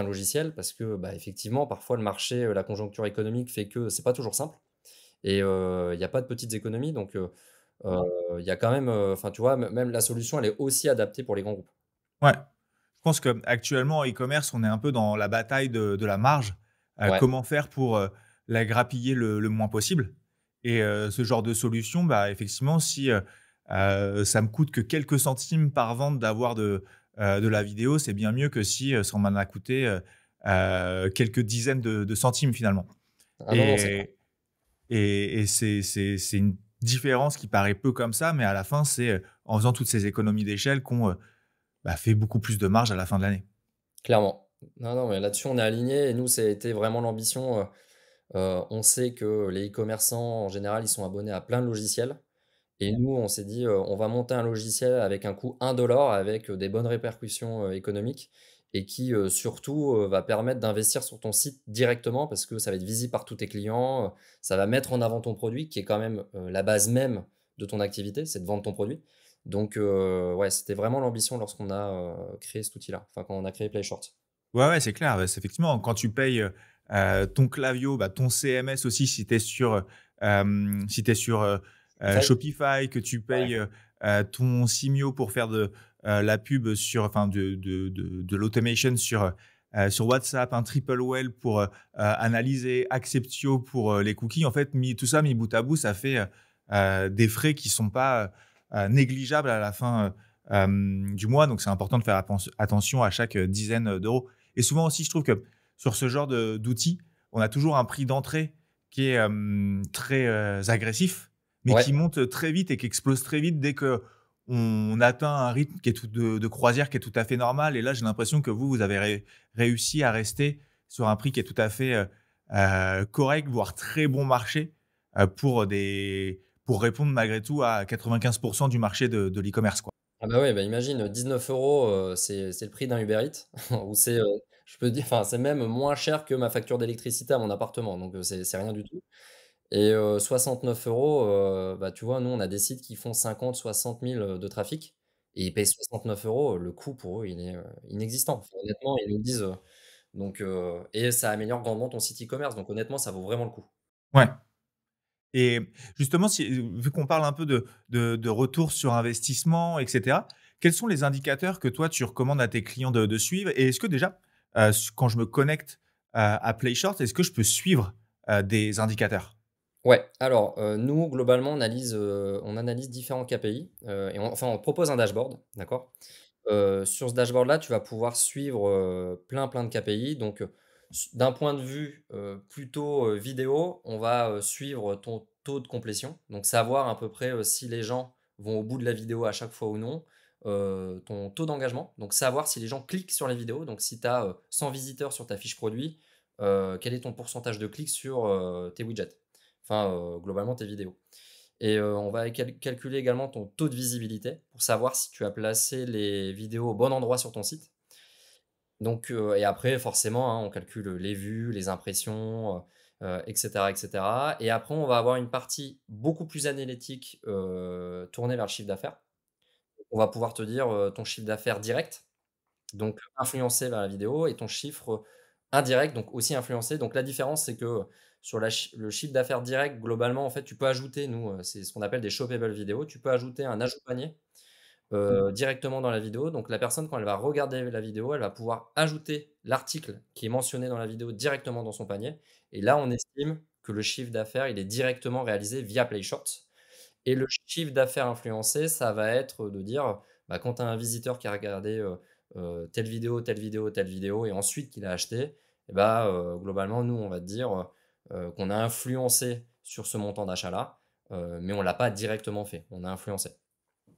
logiciels parce que, bah, effectivement, parfois, le marché, la conjoncture économique fait que c'est pas toujours simple et il y a pas de petites économies donc il y a quand même, enfin, tu vois, même la solution, elle est aussi adaptée pour les grands groupes.
Ouais. Je pense qu'actuellement, en e-commerce, on est un peu dans la bataille de la marge.
Ouais.
Comment faire pour, la grappiller le moins possible? Et ce genre de solution, bah, effectivement, si, ça me coûte que quelques centimes par vente d'avoir de la vidéo, c'est bien mieux que si, ça m'en a coûté, quelques dizaines de centimes finalement.
Ah non, non, c'est clair.
Et c'est une différence qui paraît peu comme ça, mais à la fin, c'est, en faisant toutes ces économies d'échelle qu'on, bah, fait beaucoup plus de marge à la fin de l'année.
Clairement. Non, non, mais là-dessus, on est alignés et nous, ça a été vraiment l'ambition, on sait que les e-commerçants, en général, ils sont abonnés à plein de logiciels et nous, on s'est dit, «On va monter un logiciel avec un coût 1 avec, des bonnes répercussions, économiques et qui, surtout, va permettre d'investir sur ton site directement parce que ça va être visible par tous tes clients, ça va mettre en avant ton produit qui est quand même, la base même de ton activité, c'est de vendre ton produit». Donc ouais, c'était vraiment l'ambition lorsqu'on a, créé cet outil-là, enfin, quand on a créé PlayShort.
Ouais, ouais, c'est clair, c'est effectivement quand tu payes, ton Klaviyo, bah, ton CMS aussi si tu es sur, si tu sur,
Shopify?
Shopify, que tu
Ouais.
payes, ton Simio pour faire la pub sur enfin de l'automation sur WhatsApp, un Tripwell pour, analyser, Acceptio pour, les cookies. En fait, tout ça mis bout à bout, ça fait, des frais qui sont pas, négligeables à la fin, du mois. Donc c'est important de faire attention à chaque, dizaine d'euros. Et souvent aussi, je trouve que sur ce genre d'outils, on a toujours un prix d'entrée qui est, très, agressif, mais
Ouais.
qui monte très vite et qui explose très vite dès qu'on atteint un rythme qui est tout de croisière qui est tout à fait normal. Et là, j'ai l'impression que vous avez réussi à rester sur un prix qui est tout à fait, correct, voire très bon marché, pour répondre malgré tout à 95 du marché de l'e-commerce, quoi.
Ah bah, ouais, bah, imagine, 19 €, c'est le prix d'un Uber Eats ou c'est, je peux dire enfin, c'est même moins cher que ma facture d'électricité à mon appartement, donc c'est rien du tout et 69 €, bah, tu vois, nous, on a des sites qui font 50-60 000 de trafic et ils payent 69 €, le coût pour eux, il est, inexistant. Enfin, honnêtement, ils nous le disent, donc et ça améliore grandement ton site e-commerce, donc honnêtement, ça vaut vraiment le coup.
Ouais. Et justement, vu qu'on parle un peu de retour sur investissement et cetera, quels sont les indicateurs que toi, tu recommandes à tes clients de suivre? Et est-ce que déjà, quand je me connecte à PlayShort, est-ce que je peux suivre, des indicateurs?
Ouais, alors, nous, globalement, on analyse différents KPI, et on propose un dashboard, d'accord? Sur ce dashboard-là, tu vas pouvoir suivre, plein de KPI. Donc, d'un point de vue, plutôt, vidéo, on va, suivre ton taux de complétion. Donc savoir à peu près, si les gens vont au bout de la vidéo à chaque fois ou non. Ton taux d'engagement, donc savoir si les gens cliquent sur les vidéos. Donc si tu as, 100 visiteurs sur ta fiche produit, quel est ton pourcentage de clics sur, tes widgets? Enfin, globalement tes vidéos. Et on va calculer également ton taux de visibilité pour savoir si tu as placé les vidéos au bon endroit sur ton site. Donc et après forcément, hein, on calcule les vues, les impressions, et cetera, et cetera. Et après on va avoir une partie beaucoup plus analytique, tournée vers le chiffre d'affaires. On va pouvoir te dire, ton chiffre d'affaires direct, donc influencé vers la vidéo, et ton chiffre indirect, donc aussi influencé. Donc la différence, c'est que sur le chiffre d'affaires direct, globalement, en fait, tu peux ajouter, nous, c'est ce qu'on appelle des shoppable vidéos. Tu peux ajouter un ajout panier, directement dans la vidéo. Donc la personne, quand elle va regarder la vidéo, elle va pouvoir ajouter l'article qui est mentionné dans la vidéo directement dans son panier. Et là, on estime que le chiffre d'affaires, il est directement réalisé via PlayShort. Et le chiffre d'affaires influencé, ça va être de dire, bah, quand tu as un visiteur qui a regardé, telle vidéo, telle vidéo, telle vidéo et ensuite qu'il a acheté, et bah, globalement, nous, on va te dire, qu'on a influencé sur ce montant d'achat-là, mais on l'a pas directement fait, on a influencé.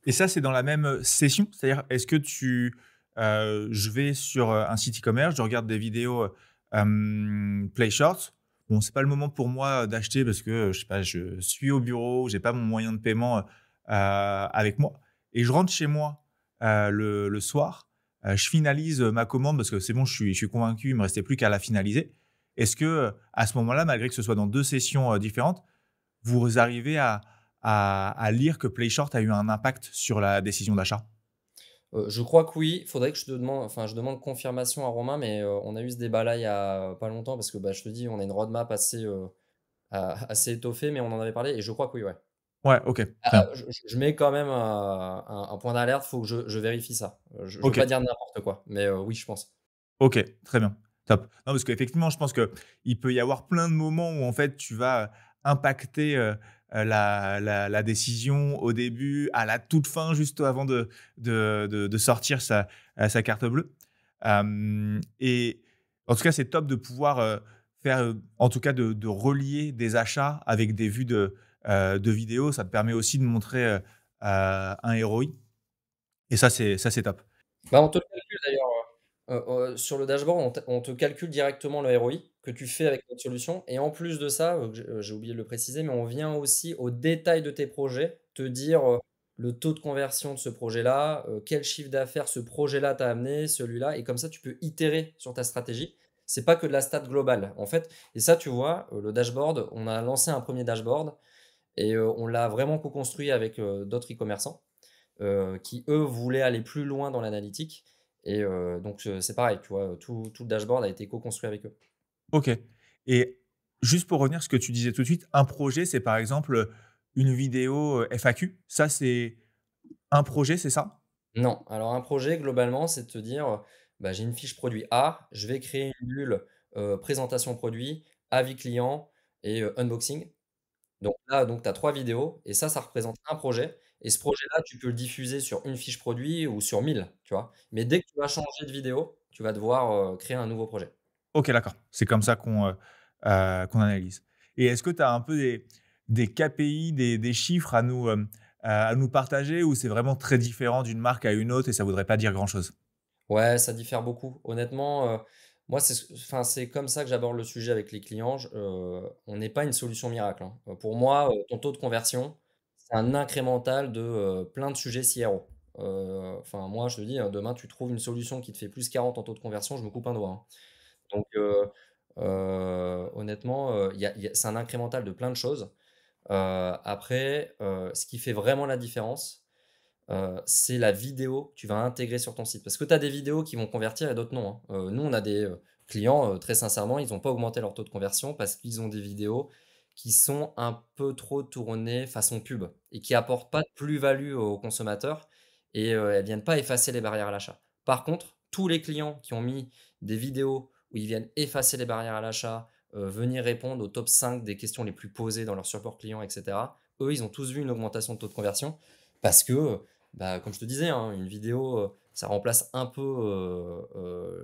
Et ça, c'est dans la même, session? C'est-à-dire, est-ce que je vais sur, un site e-commerce, je regarde des vidéos, PlayShort. Bon, c'est pas le moment pour moi d'acheter parce que, je sais pas, je suis au bureau, j'ai pas mon moyen de paiement, avec moi et je rentre chez moi, le soir, je finalise, ma commande parce que c'est bon, je suis convaincu, il me restait plus qu'à la finaliser. Est-ce que, à ce moment-là, malgré que ce soit dans 2 sessions, différentes, vous arrivez à lire que PlayShort a eu un impact sur la décision d'achat?
Je crois que oui, il faudrait que je demande confirmation à Romain, mais on a eu ce débat-là il y a pas longtemps parce que, bah, je te dis, on a une roadmap assez, assez étoffée, mais on en avait parlé et je crois que oui, ouais.
Ouais, OK, très bien.
Je mets quand même un point d'alerte, faut que je vérifie ça. Je veux
OK,
pas dire n'importe quoi, mais oui, je pense.
OK, très bien, top. Non, parce qu'effectivement, je pense qu'il peut y avoir plein de moments où en fait tu vas impacter, la décision au début, à la toute fin, juste avant de sortir sa carte bleue. Et en tout cas, c'est top de pouvoir, faire, en tout cas de relier des achats avec des vues de vidéos. Ça te permet aussi de montrer, un ROI et ça c'est top.
Bah, on te le calcule d'ailleurs, sur le dashboard, on te calcule directement le ROI que tu fais avec notre solution et en plus de ça, j'ai oublié de le préciser, mais on vient aussi au détail de tes projets, te dire, le taux de conversion de ce projet-là, quel chiffre d'affaires ce projet-là t'a amené, celui-là et comme ça tu peux itérer sur ta stratégie. C'est pas que de la stat globale, en fait et ça, tu vois, le dashboard, on a lancé un premier dashboard et on l'a vraiment co-construit avec, d'autres e-commerçants. Qui eux voulaient aller plus loin dans l'analytique et donc c'est pareil, tu vois? Tout le dashboard a été co-construit avec eux.
OK, et juste pour revenir à ce que tu disais tout de suite, un projet, c'est par exemple, une vidéo, FAQ? Ça, c'est un projet, c'est ça?
Non, alors un projet globalement, c'est de te dire, bah, j'ai une fiche produit A, je vais créer une bulle, présentation produit, avis client et unboxing. Donc là, donc tu as 3 vidéos et ça représente un projet et ce projet-là, tu peux le diffuser sur une fiche produit ou sur 1000, tu vois? Mais dès que tu vas changer de vidéo, tu vas devoir, créer un nouveau projet.
OK, d'accord. C'est comme ça qu'on analyse, et est-ce que tu as un peu des KPI, des chiffres à nous partager, ou c'est vraiment très différent d'une marque à une autre et ça voudrait pas dire grand-chose?
Ouais, ça diffère beaucoup. Honnêtement, moi, enfin, c'est comme ça que j'aborde le sujet avec les clients. On n'est pas une solution miracle, hein. Pour moi, ton taux de conversion, c'est un incrémental de, plein de sujets CRO. Enfin, moi, je te dis, demain, tu trouves une solution qui te fait plus 40 en taux de conversion, je me coupe un doigt, hein. Donc, honnêtement, c'est un incrémental de plein de choses. Après, ce qui fait vraiment la différence, c'est la vidéo que tu vas intégrer sur ton site. Parce que tu as des vidéos qui vont convertir et d'autres non, hein. Nous, on a des, clients, très sincèrement, ils ont pas augmenté leur taux de conversion parce qu'ils ont des vidéos qui sont un peu trop tournées façon pub et qui apportent pas de plus-value aux consommateurs et elles viennent pas effacer les barrières à l'achat. Par contre, tous les clients qui ont mis des vidéos où ils viennent effacer les barrières à l'achat, venir répondre au top 5 des questions les plus posées dans leur support client et cetera, eux, ils ont tous vu une augmentation de taux de conversion parce que, bah, comme je te disais, hein, une vidéo, ça remplace un peu,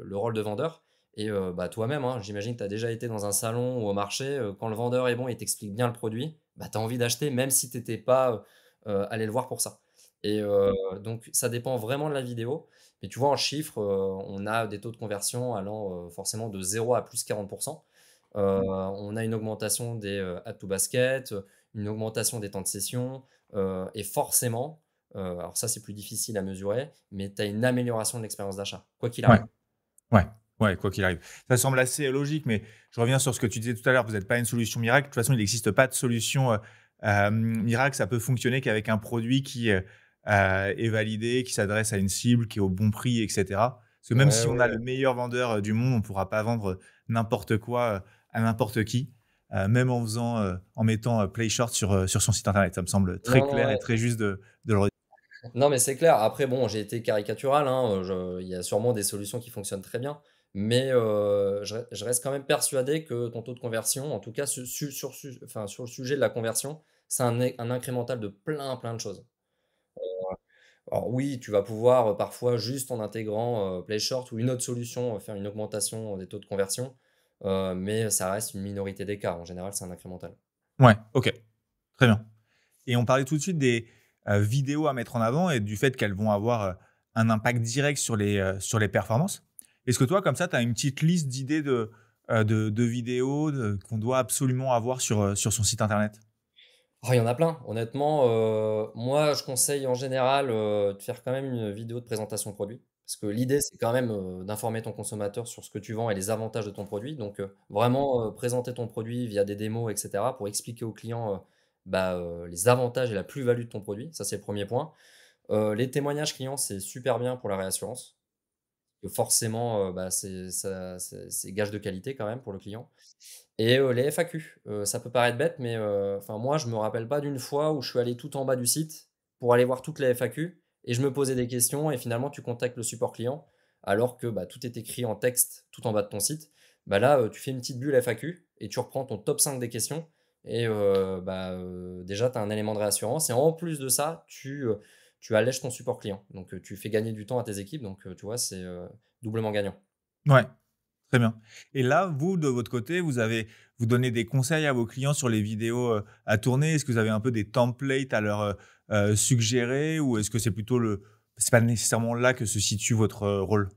le rôle de vendeur et bah, toi-même, hein, j'imagine que tu as déjà été dans un salon ou au marché, quand le vendeur est bon et t'explique bien le produit, bah, tu as envie d'acheter même si tu étais pas, allé le voir pour ça et donc ça dépend vraiment de la vidéo. Mais tu vois, en chiffres, on a des taux de conversion allant, forcément de 0 à plus 40. On a une augmentation des, add to basket, une augmentation des temps de session, et forcément, alors ça, c'est plus difficile à mesurer, mais tu as une amélioration de l'expérience d'achat, quoi qu'il
Ouais,
arrive.
ouais, ouais, quoi qu'il arrive. Ça semble assez logique, mais je reviens sur ce que tu disais tout à l'heure, vous n'êtes pas une solution miracle. De toute façon, il n'existe pas de solution, miracle. Ça peut fonctionner qu'avec un produit qui, est validé, qui s'adresse à une cible, qui est au bon prix, et cetera. Parce que même
Ouais,
si on a
ouais.
le meilleur vendeur, du monde, on ne pourra pas vendre n'importe quoi, à n'importe qui, même en mettant, Play Short sur son site internet. Ça me semble très
Non, non,
clair et
ouais.
très juste de le redire.
Non, mais c'est clair. Après, bon, j'ai été caricatural, hein, il y a sûrement des solutions qui fonctionnent très bien, mais je reste quand même persuadé que ton taux de conversion, en tout cas enfin, sur le sujet de la conversion, c'est un incrémental de plein de choses. Alors oui, tu vas pouvoir, parfois juste en intégrant, PlayShort ou une autre solution, faire une augmentation des taux de conversion, mais ça reste une minorité des cas. En général, c'est un incrémental.
Ouais, OK, très bien. Et on parlait tout de suite des, vidéos à mettre en avant et du fait qu'elles vont avoir, un impact direct sur les performances. Est-ce que toi, comme ça, tu as une petite liste d'idées de vidéos qu'on doit absolument avoir sur son site internet?
Oh, il y en a plein. Honnêtement, moi, je conseille en général, de faire quand même une vidéo de présentation produit. Parce que l'idée, c'est quand même, d'informer ton consommateur sur ce que tu vends et les avantages de ton produit. Donc, vraiment, présenter ton produit via des démos et cetera pour expliquer aux clients, bah, les avantages et la plus-value de ton produit. Ça, c'est le premier point. Les témoignages clients, c'est super bien pour la réassurance. que forcément, bah, c'est gage de qualité quand même pour le client. Et les FAQ, ça peut paraître bête, mais enfin moi je me rappelle pas d'une fois où je suis allé tout en bas du site pour aller voir toutes les FAQ et je me posais des questions et finalement tu contactes le support client alors que, bah, tout est écrit en texte tout en bas de ton site. Bah, là, tu fais une petite bulle FAQ et tu reprends ton top 5 des questions et bah, déjà tu as un élément de réassurance et en plus de ça, tu allèges ton support client. Donc tu fais gagner du temps à tes équipes donc tu vois, c'est, doublement gagnant.
Ouais. Très bien. Et là, vous, de votre côté, vous donnez des conseils à vos clients sur les vidéos, à tourner? Est-ce que vous avez un peu des templates à leur, suggérer ou est-ce que c'est pas nécessairement là que se situe votre, rôle?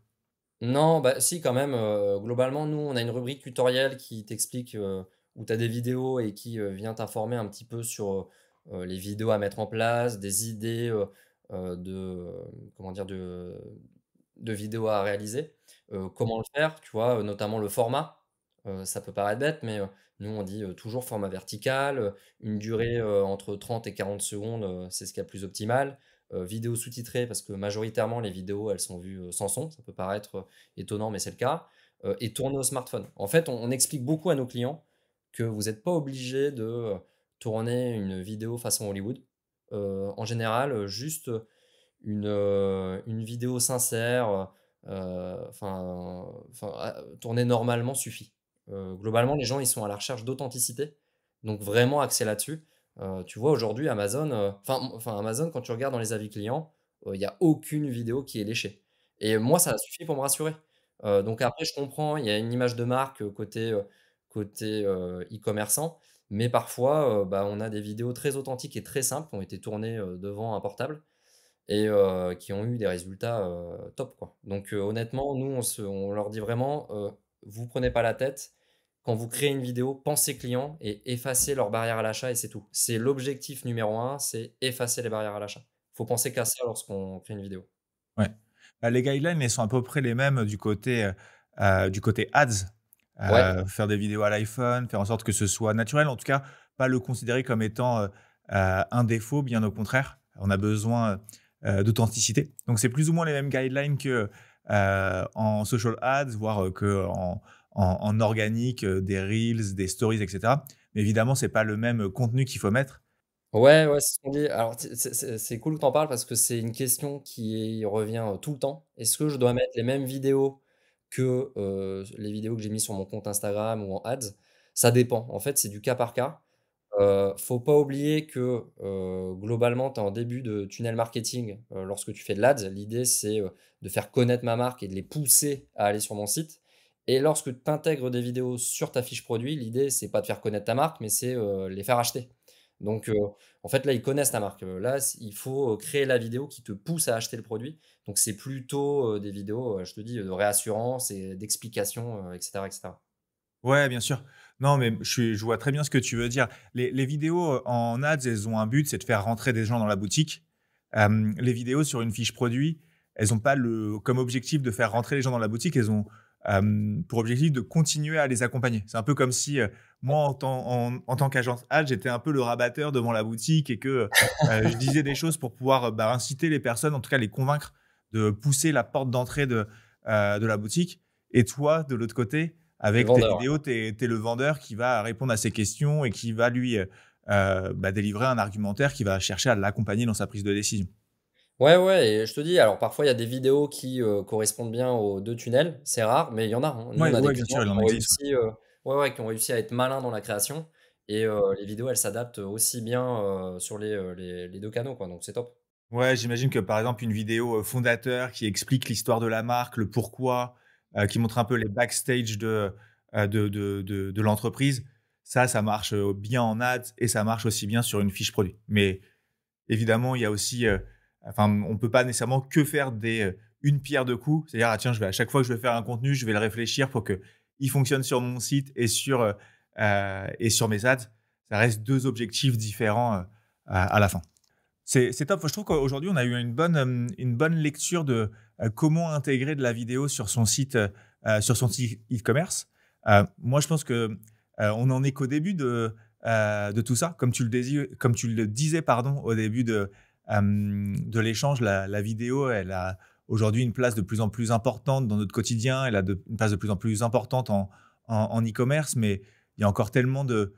Non, bah, si quand même, globalement, nous, on a une rubrique tutoriel qui t'explique, où tu as des vidéos et qui, vient t'informer un petit peu sur, les vidéos à mettre en place, des idées, comment dire? De vidéos à réaliser, comment le faire, tu vois? Notamment le format, ça peut paraître bête, mais, nous on dit, toujours format vertical, une durée, entre 30 et 40 secondes, c'est ce qu'il y a de plus optimal. Vidéo sous-titrée parce que majoritairement les vidéos elles sont vues, sans son, ça peut paraître, étonnant mais c'est le cas, et tourner au smartphone. En fait, on explique beaucoup à nos clients que vous n'êtes pas obligé de, tourner une vidéo façon Hollywood. En général, juste, une vidéo sincère, tournée normalement suffit. Globalement, les gens, ils sont à la recherche d'authenticité, donc vraiment axés là-dessus. Tu vois, aujourd'hui, Amazon, Amazon, quand tu regardes dans les avis clients, il y a aucune vidéo qui est léchée et moi, ça a suffi pour me rassurer. Donc après, je comprends, il y a une image de marque, côté e-commerçant, mais parfois, bah, on a des vidéos très authentiques et très simples qui ont été tournées, devant un portable et qui ont eu des résultats, top, quoi. Donc honnêtement, nous, on leur dit vraiment, «Vous prenez pas la tête. Quand vous créez une vidéo, pensez client et effacez leurs barrières à l'achat et c'est tout». C'est l'objectif numéro un, c'est effacer les barrières à l'achat. Faut penser qu'à ça lorsqu'on crée une vidéo.
Ouais. Bah, les guidelines, elles sont à peu près les mêmes du côté ads.
Ouais,
Faire des vidéos à l'iPhone, faire en sorte que ce soit naturel. En tout cas, pas le considérer comme étant, un défaut, bien au contraire. On a besoin, d'authenticité. Donc c'est plus ou moins les mêmes guidelines que, en social ads, voire, qu'en en organique, des reels, des stories et cetera. Mais évidemment, c'est pas le même contenu qu'il faut mettre.
ouais, c'est ce qu'on dit. Alors c'est cool que tu en parles parce que c'est une question qui revient, tout le temps. Est-ce que je dois mettre les mêmes vidéos que, les vidéos que j'ai mis sur mon compte Instagram ou en ads? Ça dépend. En fait, c'est du cas par cas. Faut pas oublier que, globalement, tu es en début de tunnel marketing, lorsque tu fais de l'ads. L'idée, c'est, de faire connaître ma marque et de les pousser à aller sur mon site et lorsque tu intègres des vidéos sur ta fiche produit, l'idée, c'est pas de faire connaître ta marque, mais c'est, les faire acheter. Donc, en fait, là, ils connaissent ta marque. Là, il faut, créer la vidéo qui te pousse à acheter le produit. Donc c'est plutôt, des vidéos, je te dis, de réassurance et d'explication, et cetera, et cetera.
Ouais, bien sûr. Non, mais je vois très bien ce que tu veux dire. Les vidéos, en ads, elles ont un but, c'est de faire rentrer des gens dans la boutique. Les vidéos sur une fiche produit, elles ont pas le comme objectif de faire rentrer les gens dans la boutique, elles ont, pour objectif de continuer à les accompagner. C'est un peu comme si, moi en tant qu'agence ads, j'étais un peu le rabatteur devant la boutique et que, je disais des choses pour pouvoir, bah, inciter les personnes, en tout cas les convaincre de pousser la porte d'entrée de la boutique. Et toi, de l'autre côté,
Le
avec tes
vendeur.
vidéos, tu es le vendeur qui va répondre à ces questions et qui va lui, bah, délivrer un argumentaire qui va chercher à l'accompagner dans sa prise de décision.
Ouais, ouais et je te dis, alors parfois il y a des vidéos qui, correspondent bien aux 2 tunnels, c'est rare, mais il y en a, hein. Nous, on
Ouais,
a des
ouais, bien
clients
sûr, il
qui
en
ont
existe, ouais.
réussi, qui ont réussi à être malins dans la création et les vidéos, elles s'adaptent aussi bien, sur les 2 canaux, quoi, donc c'est top.
Ouais, j'imagine que, par exemple, une vidéo, fondateur qui explique l'histoire de la marque, le pourquoi, qui montre un peu les backstage de l'entreprise, ça marche, bien en ads et ça marche aussi bien sur une fiche produit. Mais évidemment, il y a aussi, on peut pas nécessairement que faire une pierre deux coups. C'est-à-dire: «Ah tiens, je vais à chaque fois que je vais faire un contenu, je vais le réfléchir pour qu'il fonctionne sur mon site et sur mes ads». Ça reste 2 objectifs différents, à la fin. C'est top. Je trouve qu'aujourd'hui, on a eu une bonne lecture de, comment intégrer de la vidéo sur son site e-commerce. Moi, je pense que, on en est qu'au début de tout ça. Comme tu le disais, pardon, au début de l'échange, la vidéo, aujourd'hui une place de plus en plus importante dans notre quotidien. Elle a une place de plus en plus importante en e-commerce, mais il y a encore tellement de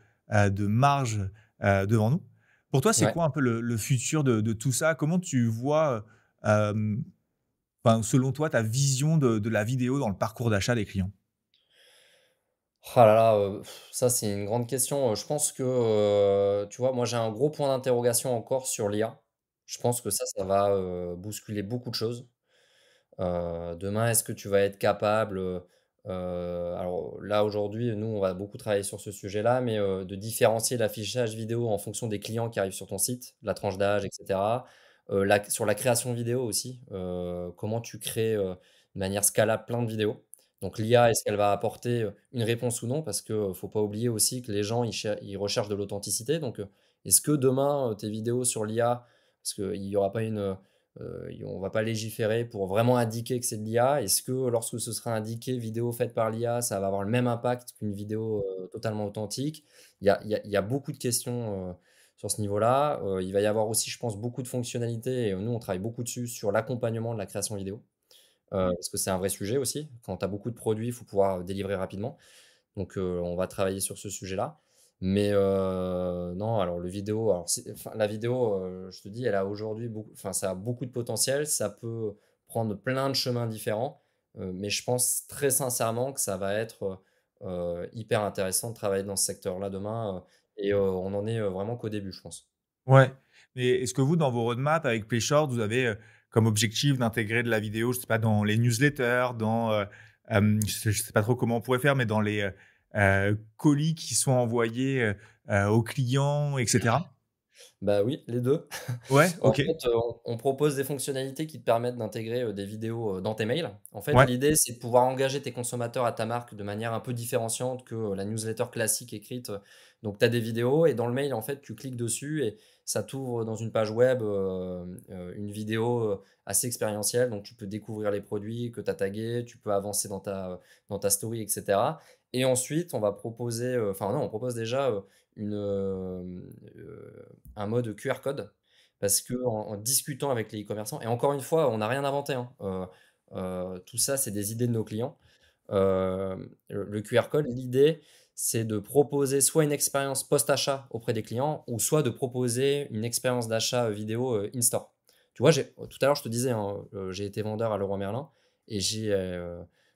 marge devant nous. Pour toi, c'est
Ouais.
quoi un peu le futur de tout ça? Comment tu vois, enfin, selon toi, ta vision de la vidéo dans le parcours d'achat des clients?
Ah là là, ça c'est une grande question, je pense que, tu vois, moi j'ai un gros point d'interrogation encore sur l'IA. Je pense que ça va, bousculer beaucoup de choses. Demain, est-ce que tu vas être capable, alors là aujourd'hui, nous on va beaucoup travailler sur ce sujet-là, mais, de différencier l'affichage vidéo en fonction des clients qui arrivent sur ton site, la tranche d'âge et cetera. La sur la création vidéo aussi, comment tu crées, de manière scalable plein de vidéos. Donc l'IA, est-ce qu'elle va apporter, une réponse ou non? Parce que, faut pas oublier aussi que les gens ils recherchent de l'authenticité, donc, est-ce que demain, tes vidéos sur l'IA, parce qu'il y aura pas y on va pas légiférer pour vraiment indiquer que c'est de l'IA. Est-ce que lorsque ce sera indiqué vidéo faite par l'IA, ça va avoir le même impact qu'une vidéo, totalement authentique? Il y a beaucoup de questions, sur ce niveau-là. Il va y avoir aussi, je pense, beaucoup de fonctionnalités et nous, on travaille beaucoup dessus, sur l'accompagnement de la création vidéo, parce que c'est un vrai sujet aussi. Quand tu as beaucoup de produits, il faut pouvoir délivrer rapidement. Donc, on va travailler sur ce sujet-là. Mais, non, alors le vidéo, alors enfin, la vidéo, je te dis, elle a aujourd'hui beaucoup, enfin, ça a beaucoup de potentiel. Ça peut prendre plein de chemins différents, mais je pense très sincèrement que ça va être, hyper intéressant de travailler dans ce secteur-là demain, et on en est, vraiment qu'au début, je pense.
Ouais, mais est-ce que vous, dans vos roadmaps avec PlayShort, vous avez, comme objectif d'intégrer de la vidéo, je sais pas, dans les newsletters, dans, je sais pas trop comment on pourrait faire, mais dans les, colis qui sont envoyés, aux clients et cetera?
Bah oui, les 2.
Ouais,
En
OK.
fait, on propose des fonctionnalités qui te permettent d'intégrer, des vidéos, dans tes mails. En fait,
Ouais,
l'idée, c'est de pouvoir engager tes consommateurs à ta marque de manière un peu différenciante que, la newsletter classique écrite. Donc tu as des vidéos et dans le mail, en fait, tu cliques dessus et ça t'ouvre dans une page web, une vidéo, assez expérientielle. Donc tu peux découvrir les produits que tu as tagués, tu peux avancer dans ta story et cetera, et ensuite, on va proposer, enfin non, on propose déjà, une, un mode QR code, parce qu'en discutant avec les e-commerçants, et encore une fois, on n'a rien inventé, hein, tout ça, c'est des idées de nos clients. Le QR code, l'idée, c'est de proposer soit une expérience post-achat auprès des clients ou soit de proposer une expérience d'achat, vidéo, in-store. Tu vois, tout à l'heure, je te disais, hein, j'ai été vendeur à Leroy Merlin et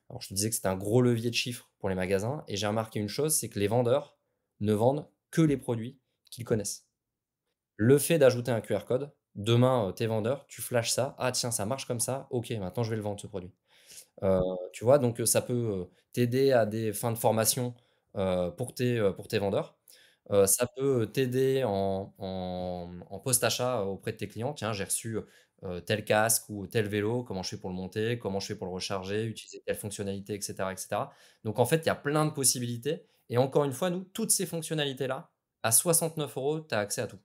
alors je te disais que c'était un gros levier de chiffre pour les magasins, et j'ai remarqué une chose, c'est que les vendeurs ne vendent que les produits qu'ils connaissent. Le fait d'ajouter un QR code, demain, tu es vendeur, tu flashes ça: «Ah tiens, ça marche comme ça, OK, maintenant je vais le vendre ce produit». Heu, Tu vois? Donc, ça peut, t'aider à des fins de formation, pour tes vendeurs. Ça peut, t'aider en post-achat auprès de tes clients. Tiens, j'ai reçu, tel casque ou tel vélo, comment je fais pour le monter? Comment je fais pour le recharger? Utiliser telle fonctionnalité et cetera et cetera. Donc en fait, il y a plein de possibilités et encore une fois, nous, toutes ces fonctionnalités-là, à 69 €, tu as accès à tout.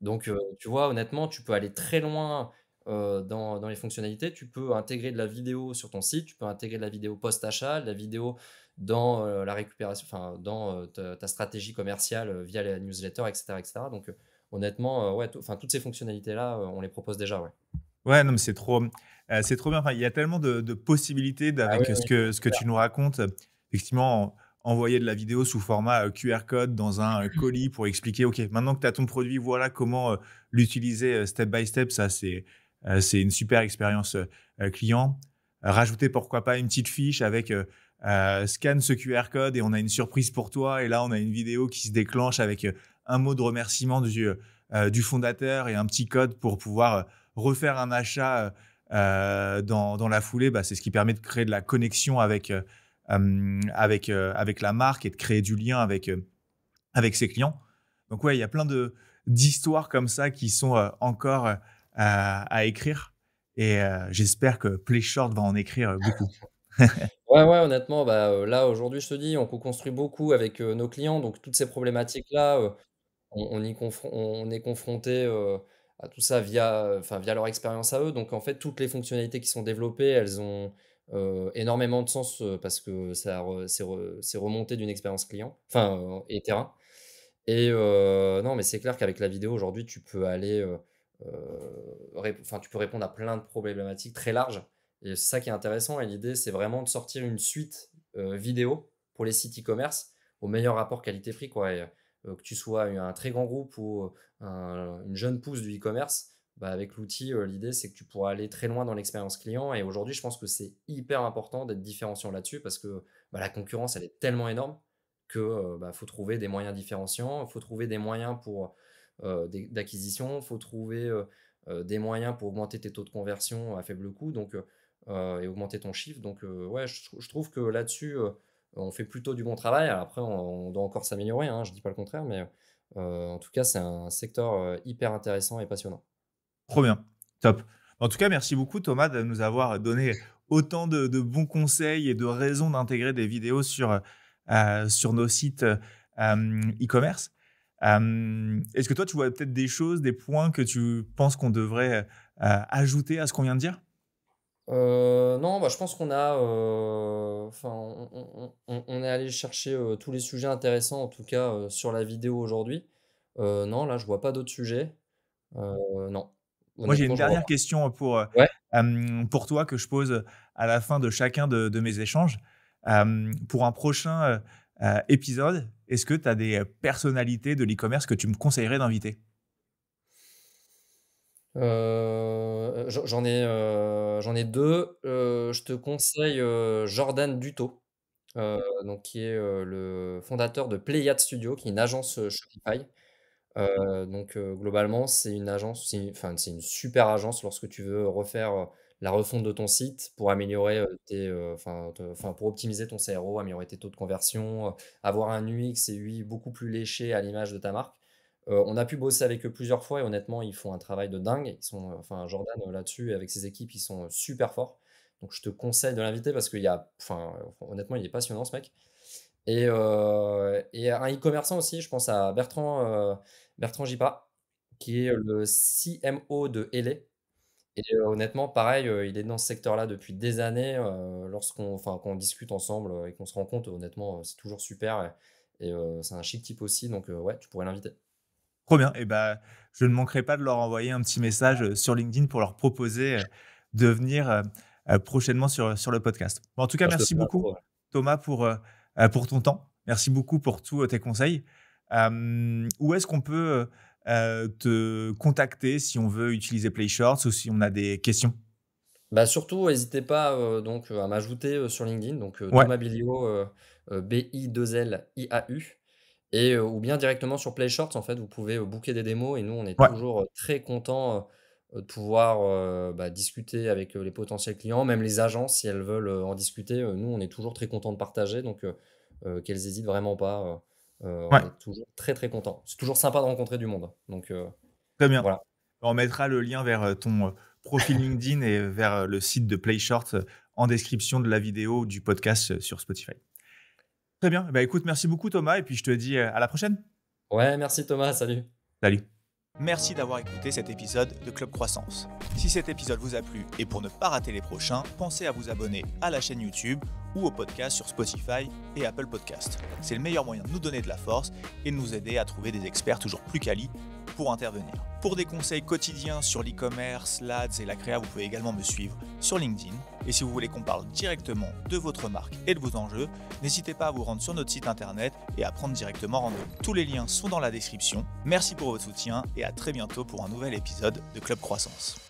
Donc, tu vois, honnêtement, tu peux aller très loin, dans les fonctionnalités. Tu peux intégrer de la vidéo sur ton site, tu peux intégrer de la vidéo post-achat, de la vidéo dans, la récupération, enfin dans, ta stratégie commerciale, via les newsletters et cetera. Donc, honnêtement, ouais, enfin toutes ces fonctionnalités-là, on les propose déjà, ouais.
ouais, non, mais c'est trop bien. Enfin, il y a tellement de possibilités
Ah oui,
avec,
oui,
ce que tu nous racontes. Effectivement, envoyer de la vidéo sous format, QR code dans un, colis pour expliquer: «OK, maintenant que tu as ton produit, voilà comment, l'utiliser, step by step». Ça, c'est une super expérience, client. Rajouter pourquoi pas une petite fiche avec, «Scanne ce QR code et on a une surprise pour toi» et là, on a une vidéo qui se déclenche avec, un mot de remerciement du fondateur et un petit code pour pouvoir, refaire un achat, dans la foulée. Bah, c'est ce qui permet de créer de la connexion avec la marque et de créer du lien avec ses clients. Donc ouais, il y a plein d'histoires comme ça qui sont, encore, à écrire et j'espère que PlayShort va en écrire, beaucoup.
Ouais, ouais, honnêtement, bah, là, aujourd'hui, je te dis, on co-construit beaucoup avec, nos clients, donc toutes ces problématiques-là, on est confronté, à tout ça via leur expérience à eux. Donc en fait, toutes les fonctionnalités qui sont développées, elles ont, énormément de sens, parce que c'est remonté d'une expérience client, enfin, et terrain. Et non, mais c'est clair qu'avec la vidéo aujourd'hui, tu peux aller, enfin, tu peux répondre à plein de problématiques très larges. et c'est ça qui est intéressant et l'idée, c'est vraiment de sortir une suite, vidéo pour les sites e-commerce au meilleur rapport qualité-prix, quoi et que tu sois un très grand groupe ou, une jeune pousse du e-commerce, bah, avec l'outil, l'idée, c'est que tu pourras aller très loin dans l'expérience client et aujourd'hui, je pense que c'est hyper important d'être différenciant là-dessus parce que, bah, la concurrence, elle est tellement énorme que, bah, faut trouver des moyens différenciants, faut trouver des moyens pour, d'acquisition, faut trouver, des moyens pour augmenter tes taux de conversion à faible coût et augmenter ton chiffre donc ouais, je trouve que là-dessus, on fait plutôt du bon travail. Alors après on doit encore s'améliorer, hein, je dis pas le contraire mais en tout cas, c'est un secteur, hyper intéressant et passionnant.
Trop bien, top. En tout cas, merci beaucoup Thomas de nous avoir donné autant de bons conseils et de raisons d'intégrer des vidéos sur nos sites, e-commerce. Est-ce que toi, tu vois peut-être des choses, des points que tu penses qu'on devrait, ajouter à ce qu'on vient de dire?
Non, bah, je pense qu'on a, enfin, on est allé chercher, tous les sujets intéressants, en tout cas, sur la vidéo aujourd'hui. Non, là, je vois pas d'autres sujets. Non,
Moi, j'ai
honnêtement,
une
je vois
dernière
pas.
question,
Ouais?
pour toi que je pose à la fin de chacun de mes échanges. Pour un prochain, épisode, est-ce que tu as des personnalités de l'e-commerce que tu me conseillerais d'inviter?
J'en ai 2. Je te conseille, Jordan Duto, donc qui est, le fondateur de Pléiade Studio, qui est une agence, Shopify. Globalement, c'est une agence, c'est une super agence lorsque tu veux refaire, la refonte de ton site pour améliorer, pour optimiser ton CRO, améliorer tes taux de conversion, avoir un UX et UI beaucoup plus léché à l'image de ta marque. On a pu bosser avec eux plusieurs fois et honnêtement, ils font un travail de dingue. Jordan, là-dessus avec ses équipes, ils sont, super forts. Donc je te conseille de l'inviter parce qu'il y a honnêtement, il est passionnant ce mec. Et un e-commerçant aussi, je pense à Bertrand Gipa, qui est le CMO de Elé et honnêtement pareil, il est dans ce secteur-là depuis des années, quand on discute ensemble, et qu'on se rend compte, honnêtement, c'est toujours super et c'est un chic type aussi donc ouais, tu pourrais l'inviter.
Trop bien et ben, je ne manquerai pas de leur envoyer un petit message, sur LinkedIn pour leur proposer, de venir, prochainement sur le podcast. Bon, en tout cas,
Bah, je te
merci
fais
beaucoup
l'intro, ouais.
Thomas pour ton temps. Merci beaucoup pour tous, tes conseils. Où est-ce qu'on peut, te contacter si on veut utiliser PlayShorts ou si on a des questions?
Bah, surtout hésitez pas, à m'ajouter, sur LinkedIn
Ouais,
Thomas Billiot, Billiau et ou bien directement sur PlayShorts en fait, vous pouvez, booker des démos et nous on est
ouais,
toujours, très contents, de pouvoir, discuter avec, les potentiels clients, même les agences si elles veulent, en discuter, nous on est toujours très contents de partager qu'elles hésitent vraiment pas, on
ouais,
est toujours très, très contents. C'est toujours sympa de rencontrer du monde,
très bien.
voilà.
On mettra le lien vers, ton, profil LinkedIn et vers, le site de PlayShorts, en description de la vidéo ou du podcast, sur Spotify. Très bien. Bah, écoute, merci beaucoup Thomas et puis je te dis, à la prochaine.
Ouais, merci Thomas, salut.
Salut. Merci d'avoir écouté cet épisode de Club Croissance. Si cet épisode vous a plu et pour ne pas rater les prochains, pensez à vous abonner à la chaîne YouTube ou au podcast sur Spotify et Apple Podcast. C'est le meilleur moyen de nous donner de la force et de nous aider à trouver des experts toujours plus quali pour intervenir. Pour des conseils quotidiens sur l'e-commerce, l'Ads et la créa, vous pouvez également me suivre sur LinkedIn. Et si vous voulez qu'on parle directement de votre marque et de vos enjeux, n'hésitez pas à vous rendre sur notre site internet et à prendre directement rendez-vous. Tous les liens sont dans la description. Merci pour votre soutien et à très bientôt pour un nouvel épisode de Club Croissance.